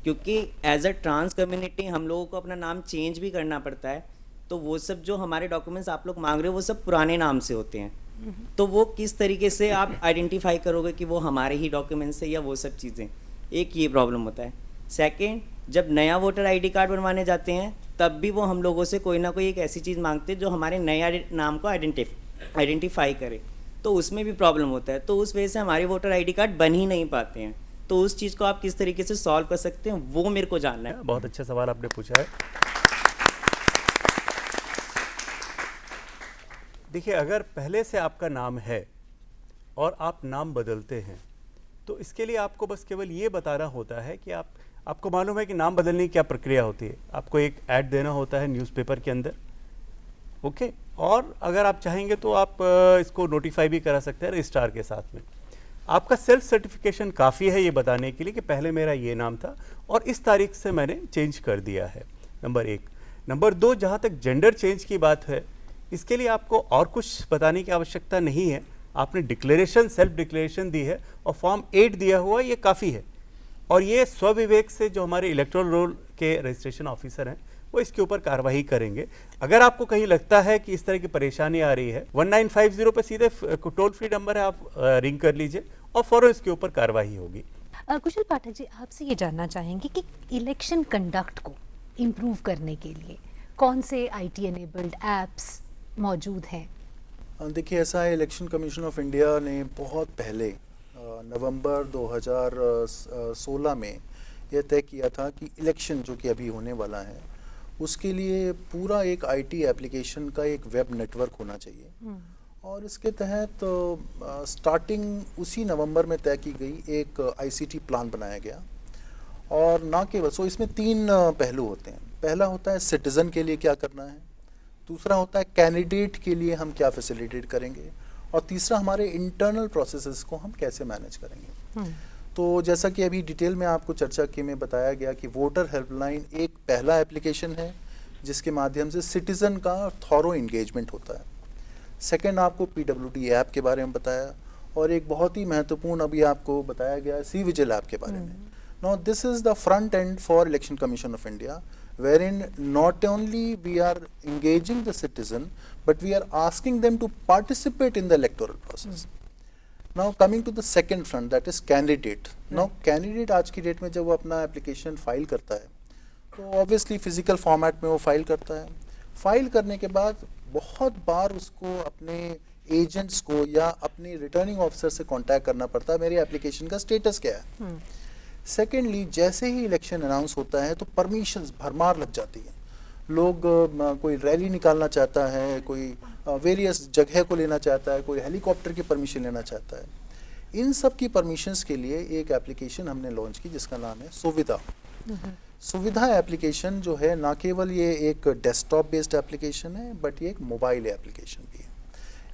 क्योंकि एज अ ट्रांस कम्युनिटी हम लोगों को अपना नाम चेंज भी करना पड़ता है, तो वो सब जो हमारे डॉक्यूमेंट्स आप लोग मांग रहे हो वो सब पुराने नाम से होते हैं। तो वो किस तरीके से आप आइडेंटिफाई करोगे कि वो हमारे ही डॉक्यूमेंट्स है या वो सब चीज़ें, एक ये प्रॉब्लम होता है। सेकंड, जब नया वोटर ID कार्ड बनवाने जाते हैं तब भी वो हम लोगों से कोई ना कोई एक ऐसी चीज़ मांगते हैं जो हमारे नया नाम को आइडेंटिफाई करे, तो उसमें भी प्रॉब्लम होता है। तो उस वजह से हमारे वोटर ID कार्ड बन ही नहीं पाते हैं। तो उस चीज़ को आप किस तरीके से सॉल्व कर सकते हैं वो मेरे को जानना है। बहुत अच्छा सवाल आपने पूछा है। देखिए, अगर पहले से आपका नाम है और आप नाम बदलते हैं तो इसके लिए आपको बस केवल ये बताना होता है कि आपको मालूम है कि नाम बदलने की क्या प्रक्रिया होती है। आपको एक ऐड देना होता है न्यूज़पेपर के अंदर, ओके, और अगर आप चाहेंगे तो आप इसको नोटिफाई भी करा सकते हैं रजिस्ट्रार के साथ में। आपका सेल्फ सर्टिफिकेशन काफ़ी है ये बताने के लिए कि पहले मेरा ये नाम था और इस तारीख से मैंने चेंज कर दिया है, नंबर 1। नंबर 2, जहाँ तक जेंडर चेंज की बात है, इसके लिए आपको और कुछ बताने की आवश्यकता नहीं है। आपने डिक्लेरेशन, सेल्फ डिक्लेरेशन दी है और फॉर्म 8 दिया हुआ, ये काफ़ी है। और ये स्वविवेक से जो हमारे इलेक्टोरल रोल के रजिस्ट्रेशन ऑफिसर हैं वो इसके ऊपर कार्रवाई करेंगे। अगर आपको कहीं लगता है कि इस तरह की परेशानी आ रही है, 1950 पे सीधे टोल फ्री नंबर है, आप रिंग कर लीजिए और फौरन इसके ऊपर कार्रवाई होगी। कुशल पाठक जी, आपसे ये जानना चाहेंगे कि इलेक्शन कंडक्ट को इम्प्रूव करने के लिए कौन से IT एनेबल्ड एप्स मौजूद हैं? देखिए, ऐसा है, इलेक्शन कमीशन ऑफ इंडिया ने बहुत पहले नवंबर 2016 में यह तय किया था कि इलेक्शन जो कि अभी होने वाला है उसके लिए पूरा एक IT एप्लीकेशन का एक वेब नेटवर्क होना चाहिए। और इसके तहत स्टार्टिंग उसी नवंबर में तय की गई एक ICT प्लान बनाया गया। और ना केवल सो, इसमें 3 पहलू होते हैं। पहला होता है सिटीज़न के लिए क्या करना है, दूसरा होता है कैंडिडेट के लिए हम क्या फैसिलिटेट करेंगे, और तीसरा हमारे इंटरनल प्रोसेसेस को हम कैसे मैनेज करेंगे। तो जैसा कि अभी डिटेल में आपको चर्चा की में बताया गया कि वोटर हेल्पलाइन एक पहला एप्लीकेशन है जिसके माध्यम से सिटीज़न का थॉरो इंगेजमेंट होता है। सेकंड, आपको PWD ऐप के बारे में बताया, और एक बहुत ही महत्वपूर्ण अभी आपको बताया गया C-Vigil ऐप के बारे में। Now this is the front end for election commission of India, wherein not only we are engaging the citizen, but we are asking them to participate in the electoral process. Now coming to the second front, that is candidate. Now candidate आज की date में जब वो अपना application file करता है तो obviously physical format में वो फाइल करता है। फाइल करने के बाद बहुत बार उसको अपने एजेंट्स को या अपनी रिटर्निंग ऑफिसर से कांटेक्ट करना पड़ता है, मेरे एप्लीकेशन का स्टेटस क्या है। सेकेंडली, जैसे ही इलेक्शन अनाउंस होता है तो परमिशंस भरमार लग जाती है। लोग कोई रैली निकालना चाहता है, कोई वेरियस जगह को लेना चाहता है, कोई हेलीकॉप्टर की परमिशन लेना चाहता है। इन सब की परमिशंस के लिए एक एप्लीकेशन हमने लॉन्च की जिसका नाम है सुविधा। सुविधा एप्लीकेशन जो है, ना केवल ये एक डेस्कटॉप बेस्ड एप्लीकेशन है बट ये एक मोबाइल एप्लीकेशन भी है।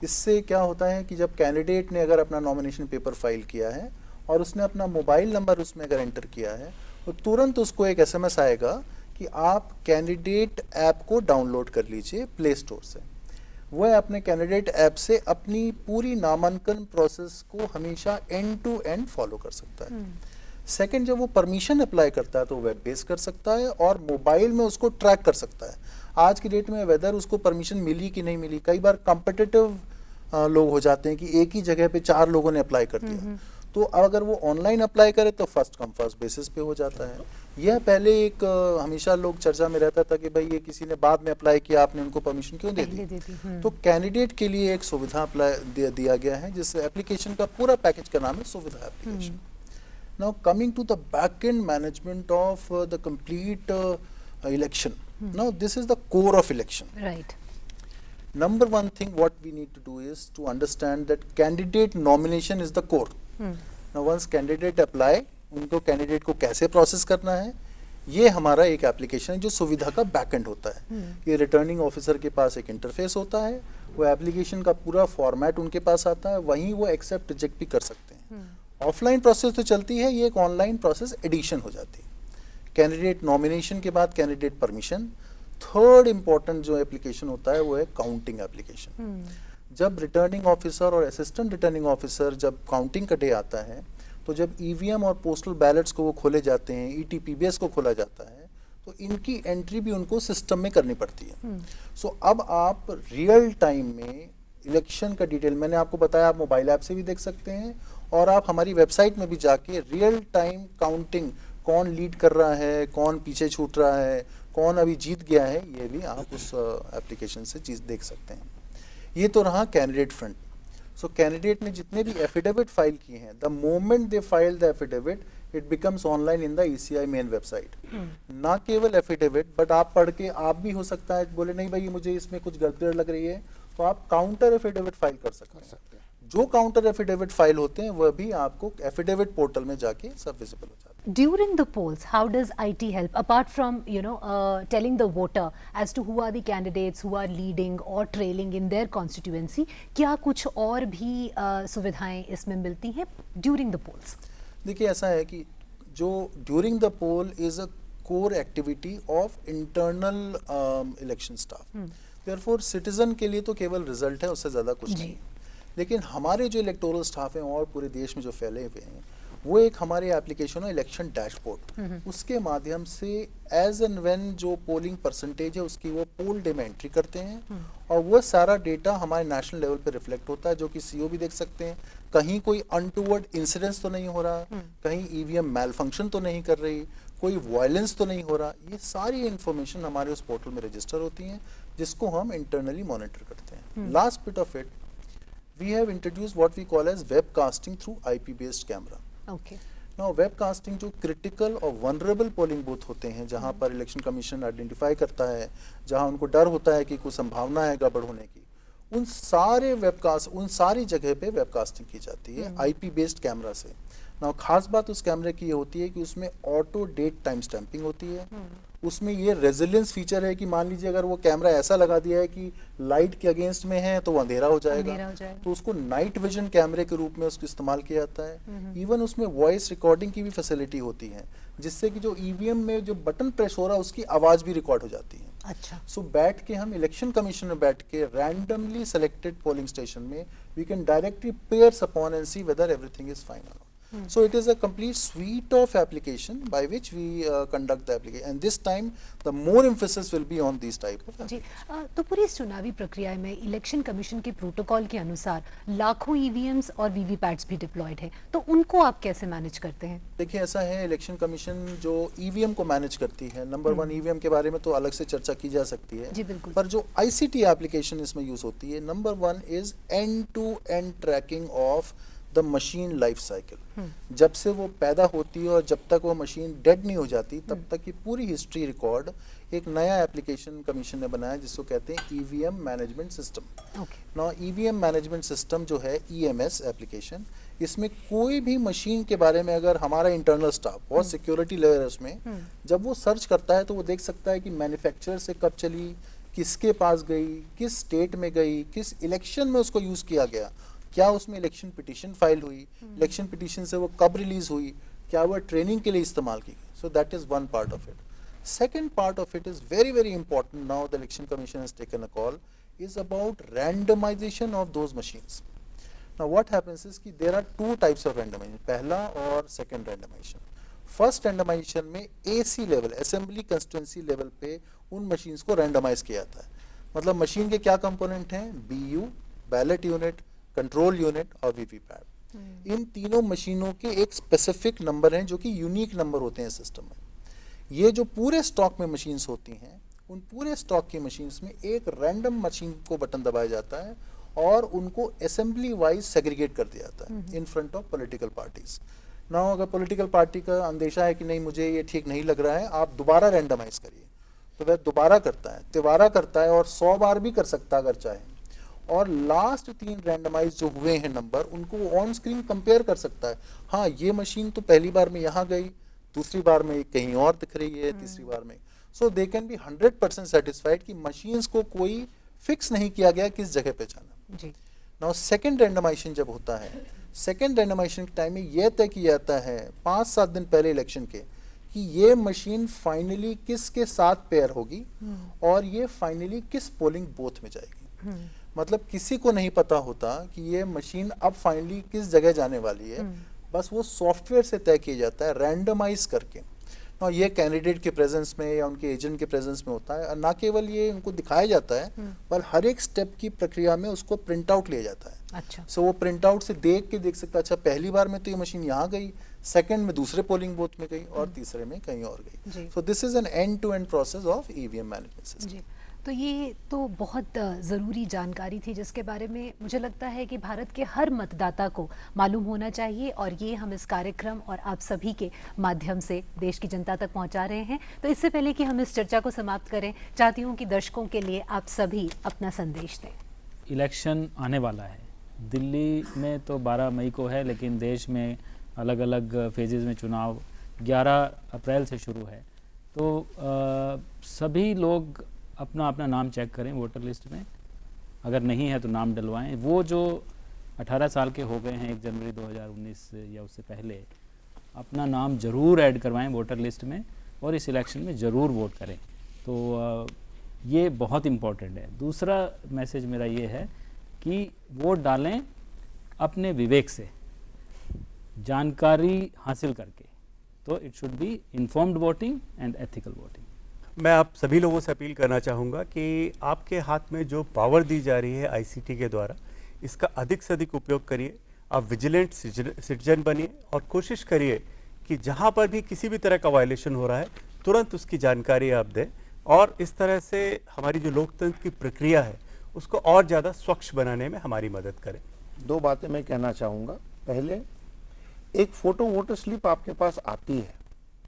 इससे क्या होता है कि जब कैंडिडेट ने अगर अपना नॉमिनेशन पेपर फाइल किया है और उसने अपना मोबाइल नंबर उसमें अगर एंटर किया है तो तुरंत उसको एक SMS आएगा कि आप कैंडिडेट ऐप को डाउनलोड कर लीजिए प्ले स्टोर से। वह अपने कैंडिडेट ऐप से अपनी पूरी नामांकन प्रोसेस को हमेशा एंड टू एंड फॉलो कर सकता है। सेकंड, जब वो परमिशन अप्लाई करता है तो वेब बेस कर सकता है और मोबाइल में उसको ट्रैक कर सकता है। आज की डेट में वेदर उसको परमिशन मिली कि नहीं मिली, कई बार कॉम्पिटिटिव लोग हो जाते हैं कि एक ही जगह पे 4 लोगों ने अप्लाई कर दिया, तो अगर वो ऑनलाइन अप्लाई करे तो फर्स्ट कम फर्स्ट बेसिस पे हो जाता है। यह पहले एक हमेशा लोग चर्चा में रहता था कि भाई ये किसी ने बाद में अप्लाई किया, आपने उनको परमिशन क्यों दे दी। तो कैंडिडेट के लिए एक सुविधा अप्लाई दिया गया है जिस एप्लीकेशन का पूरा पैकेज का नाम है सुविधा application. Now coming to the back end management of the complete election, now this is the core of election. Right. Number one thing what we need to do is to understand that candidate nomination is the core. Now once candidate apply, उनको candidate को कैसे process करना है, ये हमारा एक application है जो सुविधा का बैकएंड होता है। ये रिटर्निंग ऑफिसर के पास एक इंटरफेस होता है, वो एप्लीकेशन का पूरा फॉर्मेट उनके पास आता है, वहीं वो एक्सेप्ट रिजेक्ट भी कर सकते हैं। ऑफलाइन प्रोसेस तो चलती है, ये एक ऑनलाइन प्रोसेस एडिशन हो जाती है। कैंडिडेट नॉमिनेशन के बाद कैंडिडेट परमिशन। थर्ड इम्पॉर्टेंट जो एप्लीकेशन होता है वो है काउंटिंग एप्लीकेशन। जब रिटर्निंग ऑफिसर और असिस्टेंट रिटर्निंग ऑफिसर जब काउंटिंग का डे आता है तो जब EVM और पोस्टल बैलेट्स को वो खोले जाते हैं, ETPBS को खोला जाता है, तो इनकी एंट्री भी उनको सिस्टम में करनी पड़ती है। सो अब आप रियल टाइम में इलेक्शन का डिटेल, मैंने आपको बताया, आप मोबाइल ऐप से भी देख सकते हैं और आप हमारी वेबसाइट में भी जाके रियल टाइम काउंटिंग, कौन लीड कर रहा है, कौन पीछे छूट रहा है, कौन अभी जीत गया है, ये भी आप उस एप्लीकेशन से चीज़ देख सकते हैं। ये तो रहा कैंडिडेट फ्रंट। सो कैंडिडेट ने जितने भी एफिडेविट फाइल किए हैं, the moment they file the affidavit it becomes online in the ECI main website. ना केवल एफिडेविट बट आप पढ़ के आप भी हो सकता है बोले नहीं भाई मुझे इसमें कुछ गड़बड़ लग रही है, तो आप काउंटर एफिडेविट फाइल कर सकते हैं। जो काउंटर एफिडेविट फाइल होते हैं वह भी आपको एफिडेविट पोर्टल में जाके सब विजिबल हो जाते हैं। During the polls, how does IT help apart from telling the voter as to who are the candidates who are leading or trailing in their constituency? क्या कुछ और भी सुविधाएं इसमें मिलती हैं during the polls? देखिए ऐसा है कि जो during the poll is a core activity of internal election staff, therefore citizen के लिए तो केवल रिजल्ट है, उससे ज़्यादा कुछ नहीं। लेकिन हमारे जो इलेक्टोरल स्टाफ हैं और पूरे देश में जो फैले हुए हैं, वो एक हमारी एप्लीकेशन है इलेक्शन डैशबोर्ड, उसके माध्यम से एज एंड व्हेन जो पोलिंग परसेंटेज है उसकी वो पोल डे में एंट्री करते हैं और वो सारा डेटा हमारे नेशनल लेवल पे रिफ्लेक्ट होता है, जो कि सीओ भी देख सकते हैं। कहीं कोई अनटूवर्ड इंसिडेंट्स तो नहीं हो रहा, कहीं ईवीएम मैल फंक्शन तो नहीं कर रही, कोई वायलेंस तो नहीं हो रहा, ये सारी इंफॉर्मेशन हमारे उस पोर्टल में रजिस्टर होती हैं, जिसको हम इंटरनली मॉनिटर करते हैं। Last bit of it, we have introduced what we call as webcasting through IP based camera. Okay. Now webcasting जो क्रिटिकल और वनरेबल पोलिंग बूथ होते हैं, जहां पर इलेक्शन कमीशन आइडेंटिफाई करता है, जहां उनको डर होता है कि कोई संभावना है गड़बड़ होने की, उन सारी जगह पे वेबकास्टिंग की जाती है आईपी बेस्ड कैमरा से। नाउ खास बात उस कैमरे की ये होती है कि उसमें ऑटो डेट टाइम स्टैंपिंग होती है, उसमें ये रेजिलियंस फीचर है कि मान लीजिए अगर वो कैमरा ऐसा लगा दिया है कि लाइट के अगेंस्ट में है तो वो अंधेरा हो जाएगा, तो उसको नाइट विजन कैमरे के रूप में उसको इस्तेमाल किया जाता है। इवन उसमें वॉइस रिकॉर्डिंग की भी फैसिलिटी होती है, जिससे कि जो ईवीएम में जो बटन प्रेस हो रहा है उसकी आवाज भी रिकॉर्ड हो जाती है। अच्छा। सो बैठ के हम इलेक्शन कमीशन में बैठ के रैंडमली सेलेक्टेड पोलिंग स्टेशन में we can directly peers upon and see whether everything is fine. So it is a complete suite of application by which we conduct the application, and this time the more emphasis will be on these type of जी। तो पूरी इस चुनावी प्रक्रिया में election commission के protocol के अनुसार लाखों ईवीएम्स और वीवीपैट्स भी डिप्लॉयड है, तो उनको आप कैसे मैनेज करते हैं? देखिए ऐसा है, इलेक्शन कमीशन जो ईवीएम को मैनेज करती है, नंबर 1 ईवीएम के बारे में तो अलग से चर्चा की जा सकती है जी, बिल्कुल। पर जो आईसीटी एप्लीकेशन इसमें यूज होती है, number 1 is end to end tracking of the machine life cycle. जब से वो पैदा होती है और जब तक वो मशीन डेड नहीं हो जाती, तब तक की पूरी हिस्ट्री रिकॉर्ड एक नया एप्लीकेशन कमीशन ने बनाया जिसको कहते हैं EVM management system. Now EVM management system जो है ईएमएस एप्लीकेशन, इसमें कोई भी मशीन के बारे में अगर हमारा इंटरनल स्टाफ बहुत सिक्योरिटी लेवल है उसमें, जब वो सर्च करता है तो वो देख सकता है कि मैन्युफैक्चरर से कब चली, किसके पास गई, किस स्टेट में गई, किस इलेक्शन में उसको यूज किया गया, क्या उसमें इलेक्शन पिटीशन फाइल हुई, इलेक्शन पिटीशन से वो कब रिलीज हुई, क्या वो ट्रेनिंग के लिए इस्तेमाल की गई। So that is one part of it. Second part of it is very very important, now the election commission has taken a call, is about randomization of those machines. Now what happens is कि there are 2 types of randomization, पहला और second randomization. First randomization में AC level, assembly constituency level पे उन machines को randomise किया जाता है। मतलब मशीन के क्या कंपोनेंट हैं, बीयू, बैलेट यूनिट, कंट्रोल यूनिट और वीवीपैट। इन तीनों मशीनों के एक स्पेसिफिक नंबर हैं जो कि यूनिक नंबर होते हैं सिस्टम में। ये जो पूरे स्टॉक में मशीन्स होती हैं, उन पूरे स्टॉक की मशीन्स में एक रैंडम मशीन को बटन दबाया जाता है और उनको असेंबली वाइज सेग्रीगेट कर दिया जाता है in front of political parties. Now अगर पॉलिटिकल पार्टी का अंदेशा है कि नहीं मुझे ये ठीक नहीं लग रहा है, आप दोबारा रैंडमाइज करिए, तो वह दोबारा करता है, तिबारा करता है और 100 बार भी कर सकता है अगर चाहे। और लास्ट 3 रैंडमाइज जो हुए हैं नंबर, उनको ऑन स्क्रीन कंपेयर कर सकता है। हाँ, ये मशीन तो पहली बार में यहाँ गई, दूसरी बार में कहीं और दिख रही है, तीसरी बार में। सो दे कैन बी 100% सेटिस्फाइड कि मशीन्स को कोई फिक्स नहीं किया गया किस जगह पे जाना। नाउ सेकेंड रैंडमाइजेशन जब होता है, सेकेंड रैंडमाइजेशन के टाइम में यह तय किया जाता है 5-7 दिन पहले इलेक्शन के कि ये मशीन फाइनली किसके साथ पेयर होगी और ये फाइनली किस पोलिंग बूथ में जाएगी। मतलब किसी को नहीं पता होता कि ये मशीन अब फाइनली किस जगह जाने वाली है, बस वो सॉफ्टवेयर से तय किया जाता है रैंडमाइज करके। और ये कैंडिडेट के प्रेजेंस में या उनके एजेंट के प्रेजेंस में होता है, और ना केवल ये उनको दिखाया जाता है पर हर एक स्टेप की प्रक्रिया में उसको प्रिंट आउट लिया जाता है। अच्छा। सो वो प्रिंट आउट से देख के देख सकता है, अच्छा पहली बार में तो ये मशीन यहाँ गई, सेकंड में दूसरे पोलिंग बूथ में गई और तीसरे में कहीं और गई। So this is an end to end process of EVM management system. तो ये तो बहुत ज़रूरी जानकारी थी जिसके बारे में मुझे लगता है कि भारत के हर मतदाता को मालूम होना चाहिए, और ये हम इस कार्यक्रम और आप सभी के माध्यम से देश की जनता तक पहुंचा रहे हैं। तो इससे पहले कि हम इस चर्चा को समाप्त करें, चाहती हूँ कि दर्शकों के लिए आप सभी अपना संदेश दें। इलेक्शन आने वाला है, दिल्ली में तो 12 मई को है, लेकिन देश में अलग अलग फेजेज़ में चुनाव 11 अप्रैल से शुरू है। तो सभी लोग अपना अपना नाम चेक करें वोटर लिस्ट में, अगर नहीं है तो नाम डलवाएं। वो जो 18 साल के हो गए हैं 1 जनवरी 2019 या उससे पहले, अपना नाम ज़रूर ऐड करवाएं वोटर लिस्ट में और इस इलेक्शन में ज़रूर वोट करें। तो ये बहुत इम्पॉर्टेंट है। दूसरा मैसेज मेरा ये है कि वोट डालें अपने विवेक से, जानकारी हासिल करके। तो it should be informed voting and ethical voting. मैं आप सभी लोगों से अपील करना चाहूँगा कि आपके हाथ में जो पावर दी जा रही है आईसीटी के द्वारा, इसका अधिक से अधिक उपयोग करिए। आप विजिलेंट सिटीजन बनिए और कोशिश करिए कि जहाँ पर भी किसी भी तरह का वायलेशन हो रहा है तुरंत उसकी जानकारी आप दें, और इस तरह से हमारी जो लोकतंत्र की प्रक्रिया है उसको और ज़्यादा स्वच्छ बनाने में हमारी मदद करें। 2 बातें मैं कहना चाहूँगा। पहले, एक फ़ोटो वोटर स्लिप आपके पास आती है,